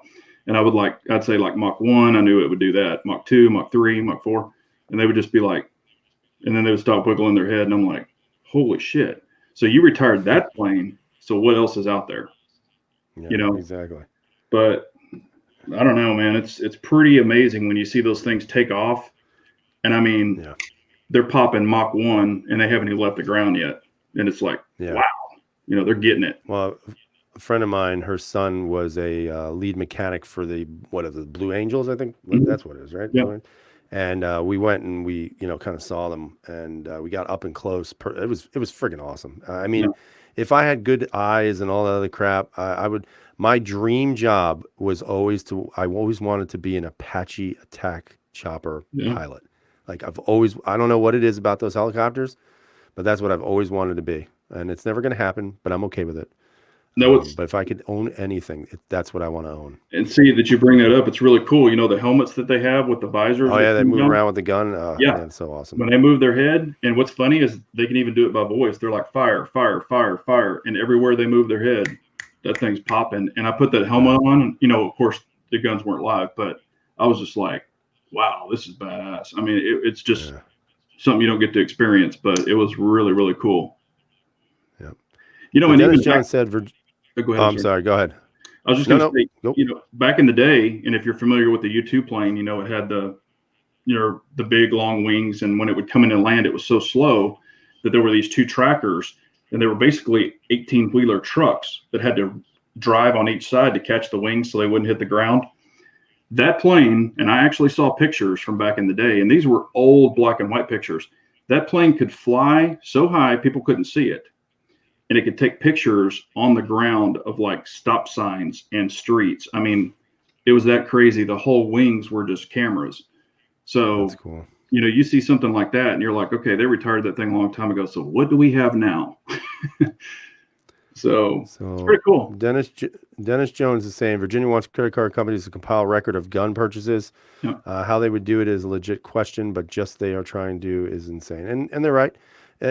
And I'd say like Mach 1, I knew it would do that. Mach 2, Mach 3, Mach 4. And they would just be like, and then they would stop wiggling their head. And I'm like, holy shit. So you retired that plane. So what else is out there? Yeah, exactly. But I don't know, man. It's pretty amazing when you see those things take off. And I mean, they're popping Mach 1 and they haven't even left the ground yet. And it's like, wow, they're getting it. Well, a friend of mine, her son was a lead mechanic for the Blue Angels, I think. That's what it is, right? Yeah. And we went and we, kind of saw them, and we got up and close. It was friggin' awesome. I mean, if I had good eyes and all that other crap, I would. My dream job was I always wanted to be an Apache attack chopper pilot. Like I don't know what it is about those helicopters, but that's what I've always wanted to be. And it's never going to happen, but I'm okay with it. No, but if I could own anything, that's what I want to own. And see that you bring that up. It's really cool. The helmets that they have with the visors. Oh yeah, they move around with the gun. Yeah, man, it's so awesome. When they move their head, and what's funny is they can even do it by voice. They're like fire, fire, fire, fire, and everywhere they move their head, that thing's popping. And I put that helmet on. Of course, the guns weren't live, but I was just like, wow, this is badass. I mean, it's just something you don't get to experience, but it was really, really cool. Yeah. And Dennis even John said. Go ahead. I'm sorry. Go ahead. I was just going to say, back in the day, and if you're familiar with the U-2 plane, it had the big long wings, and when it would come in and land, it was so slow that there were these two trackers, and they were basically 18-wheeler trucks that had to drive on each side to catch the wings so they wouldn't hit the ground. That plane, and I actually saw pictures from back in the day, and these were old black and white pictures. That plane could fly so high people couldn't see it. And it could take pictures on the ground of like stop signs and streets. I mean, it was that crazy. The whole wings were just cameras. So, that's cool. You see something like that and you're like, okay, they retired that thing a long time ago. So what do we have now? So it's pretty cool. Dennis Jones is saying Virginia wants credit card companies to compile a record of gun purchases. Yeah. How they would do it is a legit question, but just they are trying to do is insane. And they're right.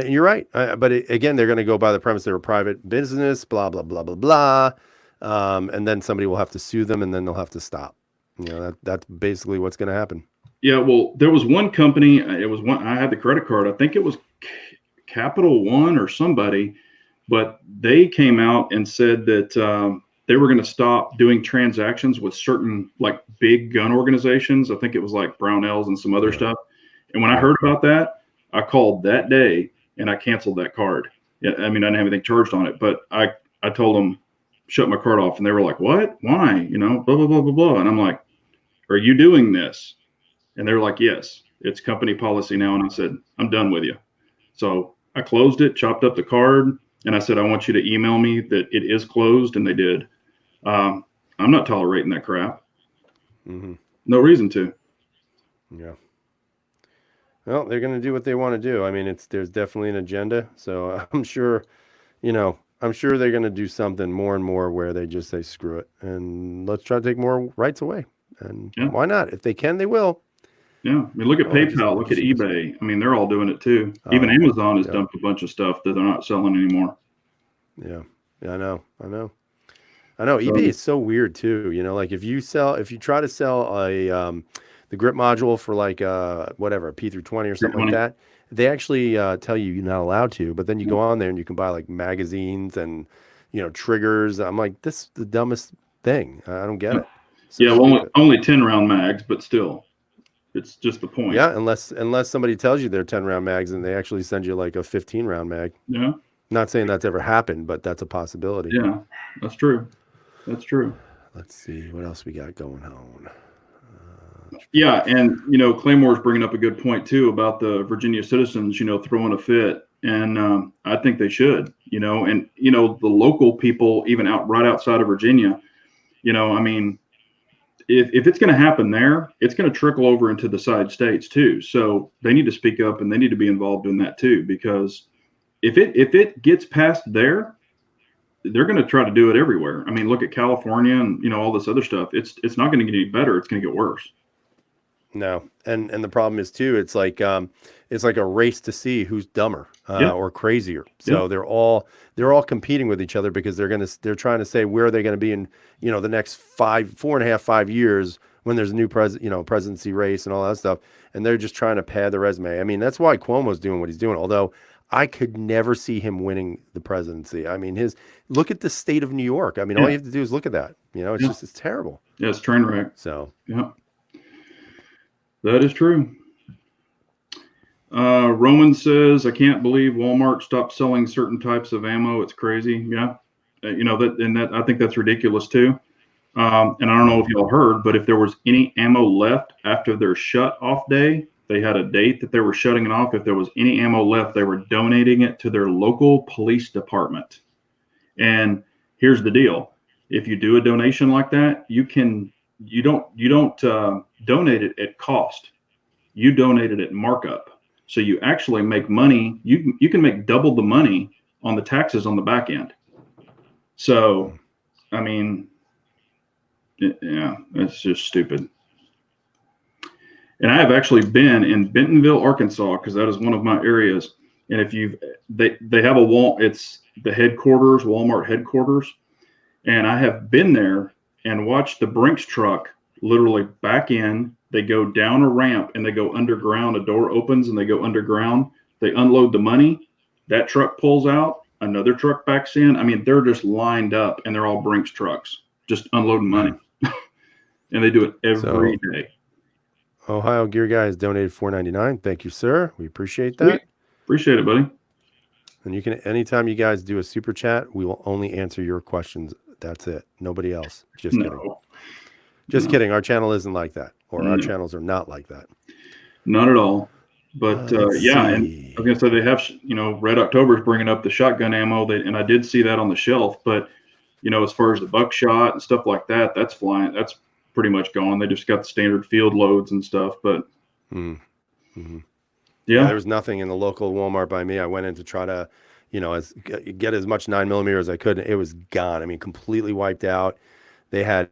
You're right. But again, they're going to go by the premise they're a private business, blah, blah, blah, blah, blah. And then somebody will have to sue them and then they'll have to stop. That's basically what's going to happen. Yeah. Well, there was one company, I had the credit card. I think it was Capital One or somebody, but they came out and said that they were going to stop doing transactions with certain like big gun organizations. I think it was like Brownells and some other stuff. And when I heard about that, I called that day and I canceled that card. I mean, I didn't have anything charged on it, but I told them, shut my card off. And they were like, what? Why? Blah, blah, blah, blah, blah. And I'm like, are you doing this? And they're like, yes, it's company policy now. And I said, I'm done with you. So I closed it, chopped up the card. And I said, I want you to email me that it is closed. And they did. I'm not tolerating that crap. Mm-hmm. No reason to. Yeah. Well, they're going to do what they want to do. I mean, there's definitely an agenda. So I'm sure, they're going to do something more and more where they just say, screw it. And let's try to take more rights away. And why not? If they can, they will. Yeah. I mean, look at PayPal, look at eBay. I mean, they're all doing it too. Even Amazon has dumped a bunch of stuff that they're not selling anymore. Yeah. I know. eBay is so weird too. Like if you try to sell the grip module for like a P320 or something like that, they actually tell you you're not allowed to, but then you go on there and you can buy like magazines and triggers. I'm like, this is the dumbest thing. I don't get it. So only 10-round mags, but still, it's just the point. Yeah, unless somebody tells you they're 10-round mags and they actually send you like a 15-round mag. Yeah. Not saying that's ever happened, but that's a possibility. Yeah, that's true. Let's see what else we got going on. Yeah, and Claymore's bringing up a good point too about the Virginia citizens, throwing a fit, and I think they should, and the local people, even right outside of Virginia, I mean, if it's going to happen there, it's going to trickle over into the side states too. So they need to speak up and they need to be involved in that too, because if it gets past there, they're going to try to do it everywhere. I mean, look at California and all this other stuff. It's not going to get any better. It's going to get worse. No, and the problem is too. It's like a race to see who's dumber Yeah. or crazier. So Yeah. they're all competing with each other because they're trying to say where are they going to be in the next 4.5, 5 years when there's a new presidency race and all that stuff, and they're just trying to pad the resume. I mean, that's why Cuomo's doing what he's doing. Although I could never see him winning the presidency. I mean, look at the state of New York. I mean, all you have to do is look at that. It's terrible. Yeah, it's train wreck. So yeah. That is true. Roman says, I can't believe Walmart stopped selling certain types of ammo. It's crazy. Yeah. That I think that's ridiculous too. And I don't know if y'all heard, but if there was any ammo left after their shut off day, they had a date that they were shutting it off. If there was any ammo left, they were donating it to their local police department. And here's the deal. If you do a donation like that, you don't donate it at cost. You donate it at markup. So you actually make money. You can make double the money on the taxes on the back end. So, I mean, yeah, that's just stupid. And I have actually been in Bentonville, Arkansas, because that is one of my areas. And if they have it's the headquarters, Walmart headquarters. And I have been there and watched the Brinks truck literally back in. They go down a ramp and they go underground. A door opens and they go underground. They unload the money. That truck pulls out. Another truck backs in. I mean, they're just lined up and they're all Brinks trucks, just unloading money. And they do it every day. Ohio Gear Guy has donated $4.99. Thank you, sir. We appreciate that. Sweet. Appreciate it, buddy. And you can, anytime you guys do a super chat, we will only answer your questions. That's it. Nobody else. Just kidding. Just kidding. Our channel isn't like that, or our channels are not like that. Not at all. But yeah, and I was gonna say they have, Red October is bringing up the shotgun ammo, and I did see that on the shelf. But as far as the buckshot and stuff like that, that's flying. That's pretty much gone. They just got the standard field loads and stuff. But yeah, there was nothing in the local Walmart by me. I went in to try to, get as much 9mm as I could. And it was gone. I mean, completely wiped out. They had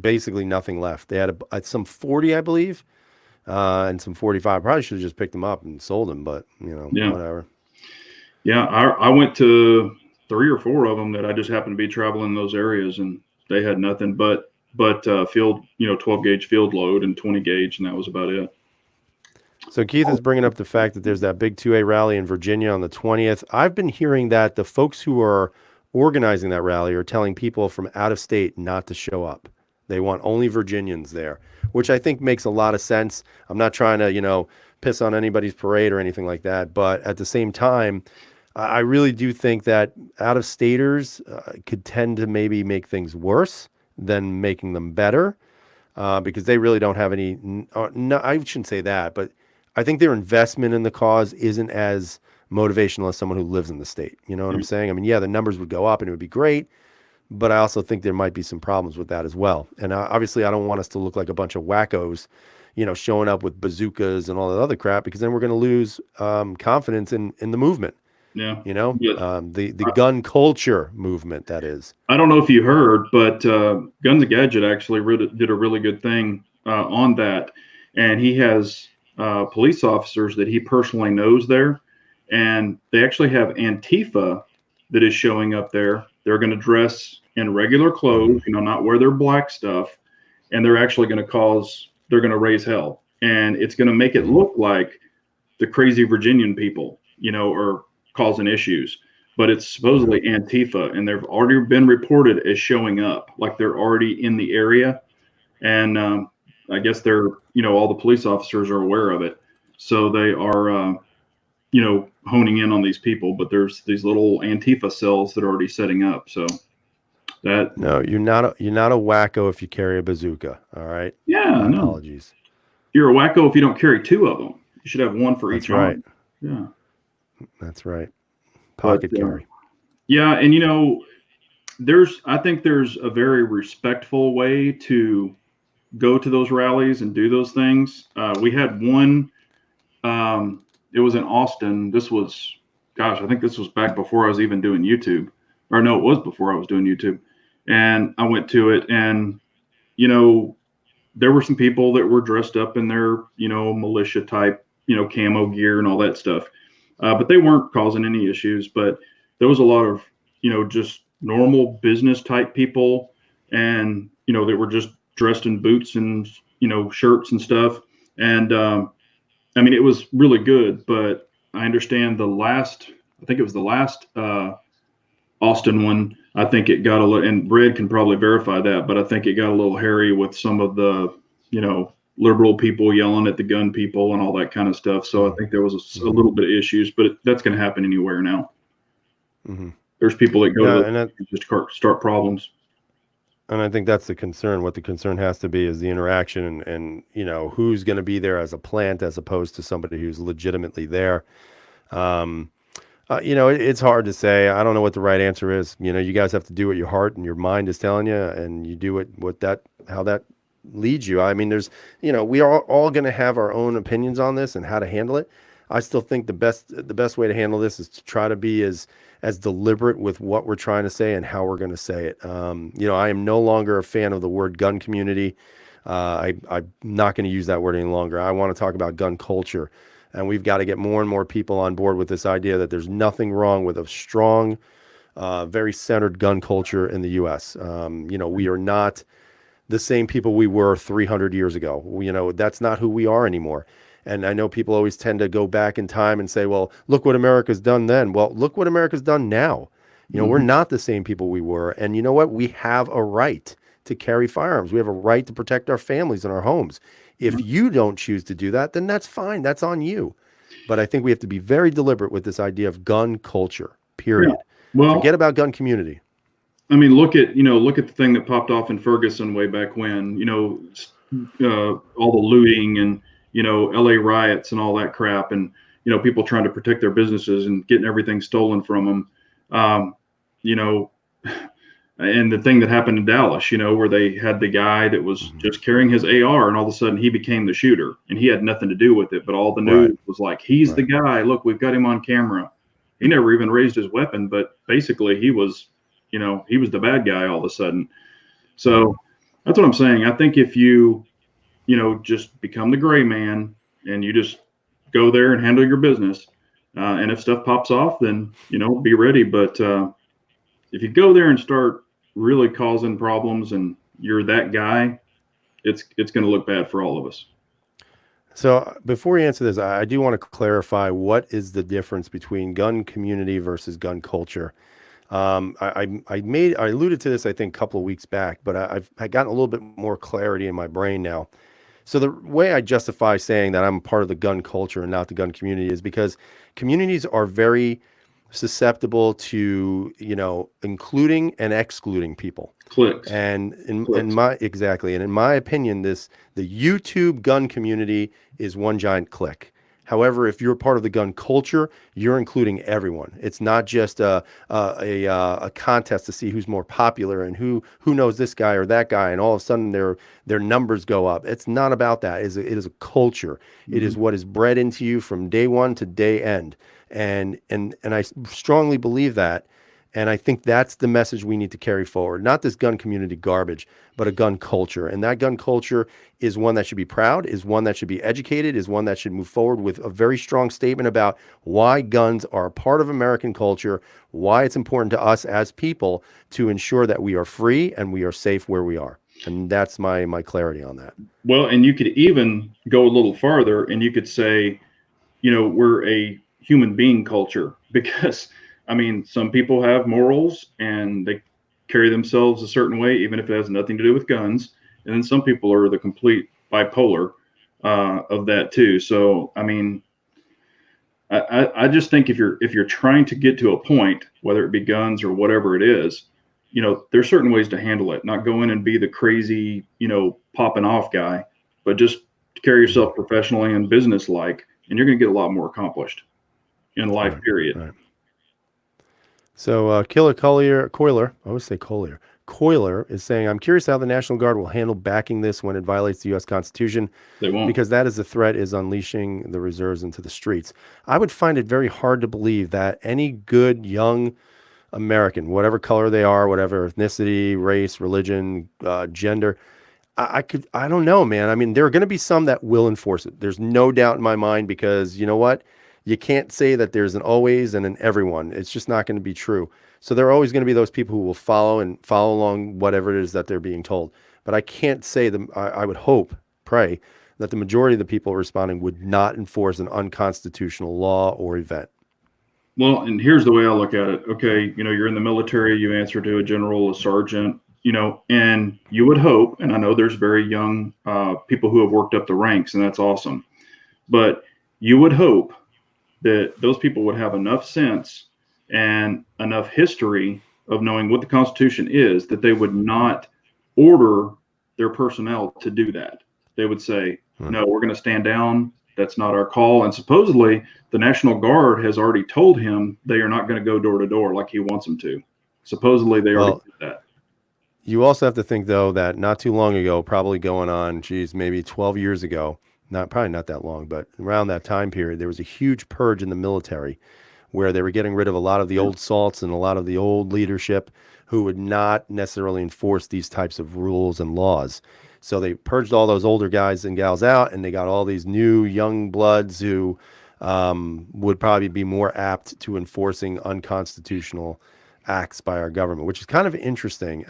basically nothing left. They had some 40, I believe, and some 45. Probably should have just picked them up and sold them, but whatever. Yeah, I went to 3 or 4 of them that I just happened to be traveling in those areas, and they had nothing but field, 12 gauge field load and 20 gauge, and that was about it. So Keith is bringing up the fact that there's that big 2A rally in Virginia on the 20th. I've been hearing that the folks who are organizing that rally are telling people from out of state not to show up. They want only Virginians there, which I think makes a lot of sense. I'm not trying to, piss on anybody's parade or anything like that. But at the same time, I really do think that out of staters could tend to maybe make things worse than making them better because they really don't have any, no, I shouldn't say that, but I think their investment in the cause isn't as motivational as someone who lives in the state. You know what I'm saying? I mean, yeah, the numbers would go up and it would be great, but I also think there might be some problems with that as well. And obviously I don't want us to look like a bunch of wackos, showing up with bazookas and all that other crap, because then we're going to lose confidence in the movement. Yeah. The gun culture movement, that is. I don't know if you heard, but Guns and Gadget actually did a really good thing on that. And he has police officers that he personally knows there. And they actually have Antifa that is showing up there. They're going to dress in regular clothes, not wear their black stuff. And they're actually going to raise hell. And it's going to make it look like the crazy Virginian people, are causing issues. But it's supposedly Antifa. And they've already been reported as showing up, like they're already in the area. And I guess they're, all the police officers are aware of it. So they are, honing in on these people, but there's these little Antifa cells that are already setting up. So That, No, you're not a wacko if you carry a bazooka. All right. yeah, My no, apologies. you're a wacko if you don't carry two of them. You should have one for That's each right. arm. Yeah, That's right. but Pocket carry. yeah, and I think there's a very respectful way to go to those rallies and do those things. We had one. It was in Austin. This was, gosh, I think this was back before I was even doing YouTube, or no, it was before I was doing YouTube. And I went to it, and you know, there were some people that were dressed up in their, militia type, camo gear and all that stuff. But they weren't causing any issues. But there was a lot of, just normal business type people, and that were just dressed in boots and shirts and stuff. And I mean, it was really good. But I understand I think it was the last Austin one. I think it got a little, and Red can probably verify that, but I think it got a little hairy with some of the, liberal people yelling at the gun people and all that kind of stuff. So I think there was a little bit of issues, but that's going to happen anywhere now. Mm-hmm. There's people that go Yeah, to just start problems. and I think that's the concern. What the concern has to be is the interaction and who's going to be there as a plant as opposed to somebody who's legitimately there. Um, it's hard to say. I don't know what the right answer is. You guys have to do what your heart and your mind is telling you, and you do how that leads you. I mean, we are all going to have our own opinions on this and how to handle it. I still think the best way to handle this is to try to be as deliberate with what we're trying to say and how we're going to say it. I am no longer a fan of the word gun community. I'm not going to use that word any longer. I want to talk about gun culture. And we've got to get more and more people on board with this idea that there's nothing wrong with a strong, very centered gun culture in the U.S. We are not the same people we were 300 years ago. That's not who we are anymore. And I know people always tend to go back in time and say, well, look what America's done then. Well, look what America's done now. We're not the same people we were. And you know what? We have a right to carry firearms. We have a right to protect our families and our homes. If you don't choose to do that, then that's fine. That's on you. But I think we have to be very deliberate with this idea of gun culture, period. Yeah. Well, forget about gun community. I mean, look at the thing that popped off in Ferguson way back when, all the looting and, LA riots and all that crap, and, people trying to protect their businesses and getting everything stolen from them. And the thing that happened in Dallas, where they had the guy that was just carrying his AR, and all of a sudden he became the shooter, and he had nothing to do with it. But all the news was like, he's the guy. Look, we've got him on camera. He never even raised his weapon, but basically he was the bad guy all of a sudden. So that's what I'm saying. I think if you, just become the gray man and you just go there and handle your business, and if stuff pops off, then, be ready. But if you go there and start really causing problems and you're that guy, it's going to look bad for all of us. So before you answer this, I do want to clarify what is the difference between gun community versus gun culture. I alluded to this, I think, a couple of weeks back, but I've gotten a little bit more clarity in my brain now. So the way I justify saying that I'm part of the gun culture and not the gun community is because communities are very susceptible to, including and excluding people. Clicks. And in my opinion, the YouTube gun community is one giant clique. However, if you're part of the gun culture, you're including everyone. It's not just a contest to see who's more popular and who knows this guy or that guy, and all of a sudden their numbers go up. It's not about that. It is a culture. It is what is bred into you from day one to day end. And I strongly believe that. And I think that's the message we need to carry forward. Not this gun community garbage, but a gun culture. And that gun culture is one that should be proud, is one that should be educated, is one that should move forward with a very strong statement about why guns are a part of American culture, why it's important to us as people to ensure that we are free and we are safe where we are. And that's my clarity on that. Well, and you could even go a little farther and you could say, we're a human being culture, because I mean, some people have morals and they carry themselves a certain way, even if it has nothing to do with guns. And then some people are the complete bipolar of that too. So, I mean, I just think if you're trying to get to a point, whether it be guns or whatever it is, there's certain ways to handle it. Not go in and be the crazy, popping off guy, but just carry yourself professionally and business like, and you're going to get a lot more accomplished in life. Period. Right. So Killer Coiler, I always say Collier. Coiler is saying, I'm curious how the National Guard will handle backing this when it violates the U.S. Constitution. They won't. Because that is the threat, is unleashing the reserves into the streets. I would find it very hard to believe that any good young American, whatever color they are, whatever ethnicity, race, religion, gender, I don't know, man. I mean, there are going to be some that will enforce it. There's no doubt in my mind, because you know what? You can't say that there's an always and an everyone. It's just not going to be true. So there are always going to be those people who will follow along whatever it is that they're being told. But I can't say them. I would hope, pray, that the majority of the people responding would not enforce an unconstitutional law or event. Well, and here's the way I look at it. Okay, you're in the military, you answer to a general, a sergeant, and you would hope, and I know there's very young people who have worked up the ranks, and that's awesome. But you would hope that those people would have enough sense and enough history of knowing what the Constitution is, that they would not order their personnel to do that. They would say, no, we're going to stand down. That's not our call. And supposedly the National Guard has already told him they are not going to go door to door like he wants them to. Supposedly they already did that. You also have to think, though, that not too long ago, probably going on, maybe 12 years ago, probably not that long, but around that time period, there was a huge purge in the military where they were getting rid of a lot of the old salts and a lot of the old leadership who would not necessarily enforce these types of rules and laws. So they purged all those older guys and gals out, and they got all these new young bloods who would probably be more apt to enforcing unconstitutional acts by our government, which is kind of interesting.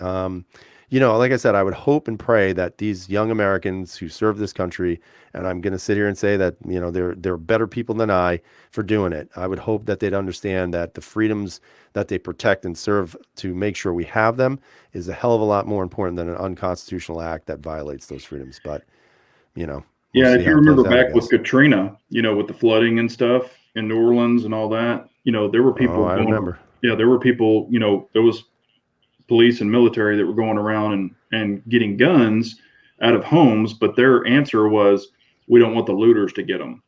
Like I said, I would hope and pray that these young Americans who serve this country, and I'm going to sit here and say that, they're better people than I for doing it. I would hope that they'd understand that the freedoms that they protect and serve to make sure we have them is a hell of a lot more important than an unconstitutional act that violates those freedoms. But, we'll if you remember back with Katrina, with the flooding and stuff in New Orleans and all that, there were people. I remember. Yeah, there were people, there was police and military that were going around and getting guns out of homes, but their answer was, we don't want the looters to get them,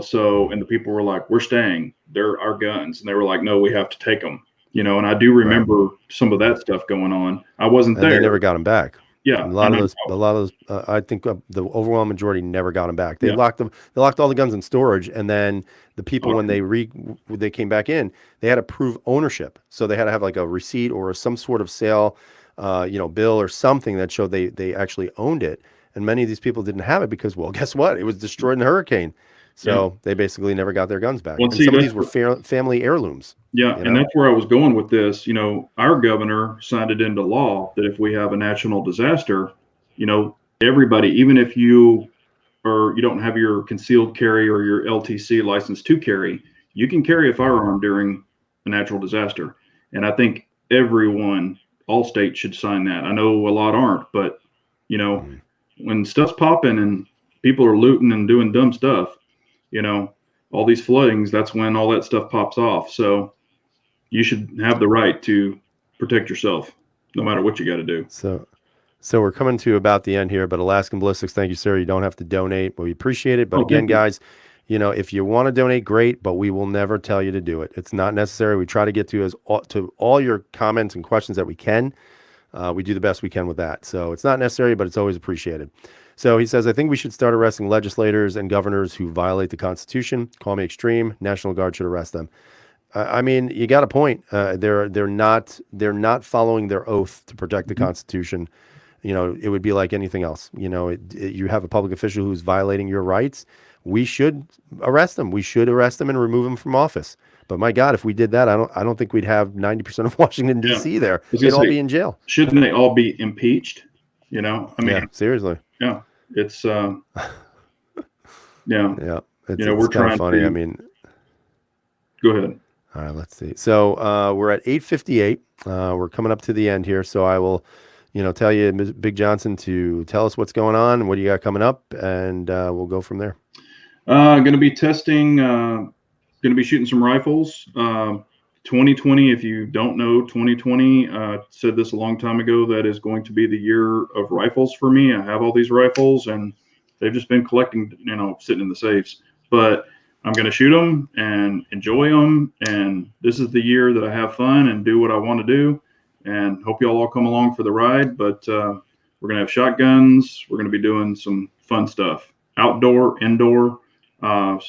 so, and the people were like, we're staying, they're our guns. And they were like, no, we have to take them, and I do remember some of that stuff going on. I wasn't there. They never got them back. Yeah. A lot of those, I think the overwhelming majority never got them back. They locked all the guns in storage. And then the people, when they came back in, they had to prove ownership. So they had to have like a receipt or some sort of sale, bill or something that showed they actually owned it. And many of these people didn't have it because, well, guess what? It was destroyed in the hurricane. So they basically never got their guns back. Well, and some of these were family heirlooms. Yeah, and that's where I was going with this. Our governor signed it into law that if we have a national disaster, everybody, even if you don't have your concealed carry or your LTC license to carry, you can carry a firearm during a natural disaster. And I think all states should sign that. I know a lot aren't, but when stuff's popping and people are looting and doing dumb stuff, all these floodings, that's when all that stuff pops off. So you should have the right to protect yourself no matter what you got to do. So we're coming to about the end here, but Alaskan Ballistics, thank you, sir. You don't have to donate, but we appreciate it. But again, guys, if you want to donate, great, but we will never tell you to do it. It's not necessary. We try to get to all your comments and questions that we can. We do the best we can with that. So it's not necessary, but it's always appreciated. So he says, I think we should start arresting legislators and governors who violate the Constitution. Call me extreme. National Guard should arrest them. I mean, you got a point. They're not following their oath to protect the Constitution. It would be like anything else. You have a public official who's violating your rights. We should arrest them. We should arrest them and remove them from office. But my God, if we did that, I don't think we'd have 90% of Washington D.C. there. They'd all be in jail. Shouldn't they all be impeached? I mean, yeah, seriously. Yeah, it's yeah. It's we're trying funny. To... I mean, go ahead. All right, let's see. So we're at 8:58. We're coming up to the end here. So I will, tell you, Big Johnson, to tell us what's going on, what do you got coming up, and we'll go from there. Going to be testing. Going to be shooting some rifles. 2020, if you don't know, 2020, said this a long time ago, that is going to be the year of rifles for me. I have all these rifles and they've just been collecting, sitting in the safes. But I'm going to shoot them and enjoy them. And this is the year that I have fun and do what I want to do. And hope y'all all come along for the ride. But we're going to have shotguns. We're going to be doing some fun stuff, outdoor, indoor. But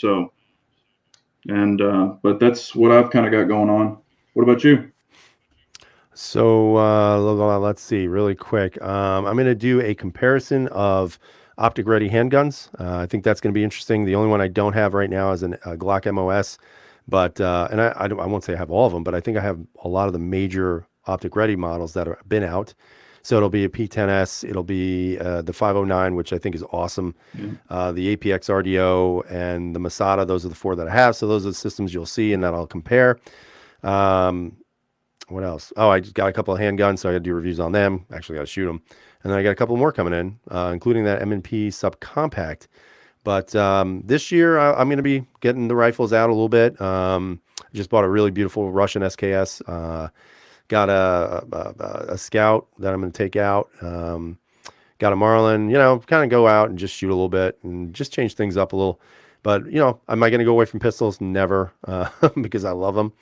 that's what I've kind of got going on. What about you? So let's see really quick. I'm going to do a comparison of optic ready handguns. I think that's going to be interesting. The only one I don't have right now is a Glock MOS, but and I won't say I have all of them, but I think I have a lot of the major optic ready models that have been out. So it'll be a P10S, it'll be the 509, which I think is awesome, the APX RDO, and the Masada. Those are the four that I have. So those are the systems you'll see and that I'll compare. What else? Oh, I just got a couple of handguns, so I got to do reviews on them. Actually, got to shoot them. And then I got a couple more coming in, including that M&P subcompact. But this year, I'm going to be getting the rifles out a little bit. Just bought a really beautiful Russian SKS. Got a Scout that I'm going to take out. Got a Marlin, kind of go out and just shoot a little bit and just change things up a little. But, am I going to go away from pistols? Never, because I love them.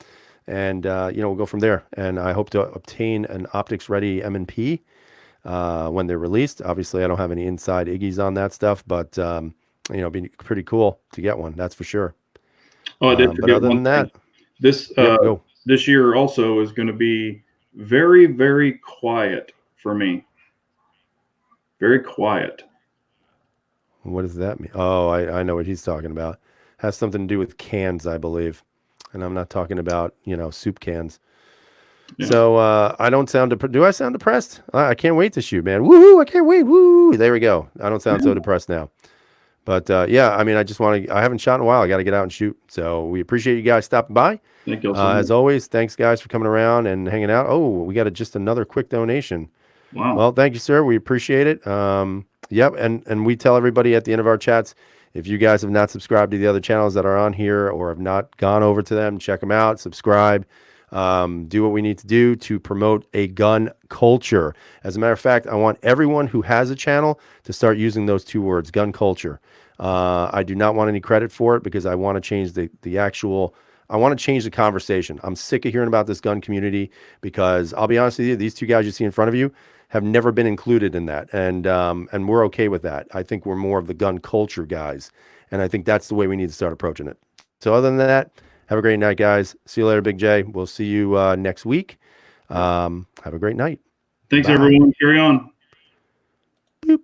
And, we'll go from there. And I hope to obtain an optics ready M&P when they're released. Obviously, I don't have any inside Iggy's on that stuff, but, it'd be pretty cool to get one. That's for sure. Oh, I did forget. But other than that, this year also is going to be very, very quiet for me. Very quiet. What does that mean? Oh, I know what he's talking about. Has something to do with cans, I believe. And I'm not talking about, soup cans. Yeah. So I don't sound do I sound depressed? I can't wait to shoot, man. Woo! I can't wait. Woo! There we go. I don't sound so depressed now. But I just want to. I haven't shot in a while. I got to get out and shoot. So we appreciate you guys stopping by. Thank you. As always, thanks guys for coming around and hanging out. Oh, we got just another quick donation. Wow. Well, thank you, sir. We appreciate it. Yep, and we tell everybody at the end of our chats, if you guys have not subscribed to the other channels that are on here or have not gone over to them, check them out, subscribe, do what we need to do to promote a gun culture. As a matter of fact, I want everyone who has a channel to start using those two words, gun culture. I do not want any credit for it because I want to change I want to change the conversation. I'm sick of hearing about this gun community because I'll be honest with you, these two guys you see in front of you have never been included in that. And we're okay with that. I think we're more of the gun culture guys. And I think that's the way we need to start approaching it. So other than that, have a great night, guys. See you later, Big J. We'll see you next week. Have a great night. Thanks, everyone. Carry on. Boop.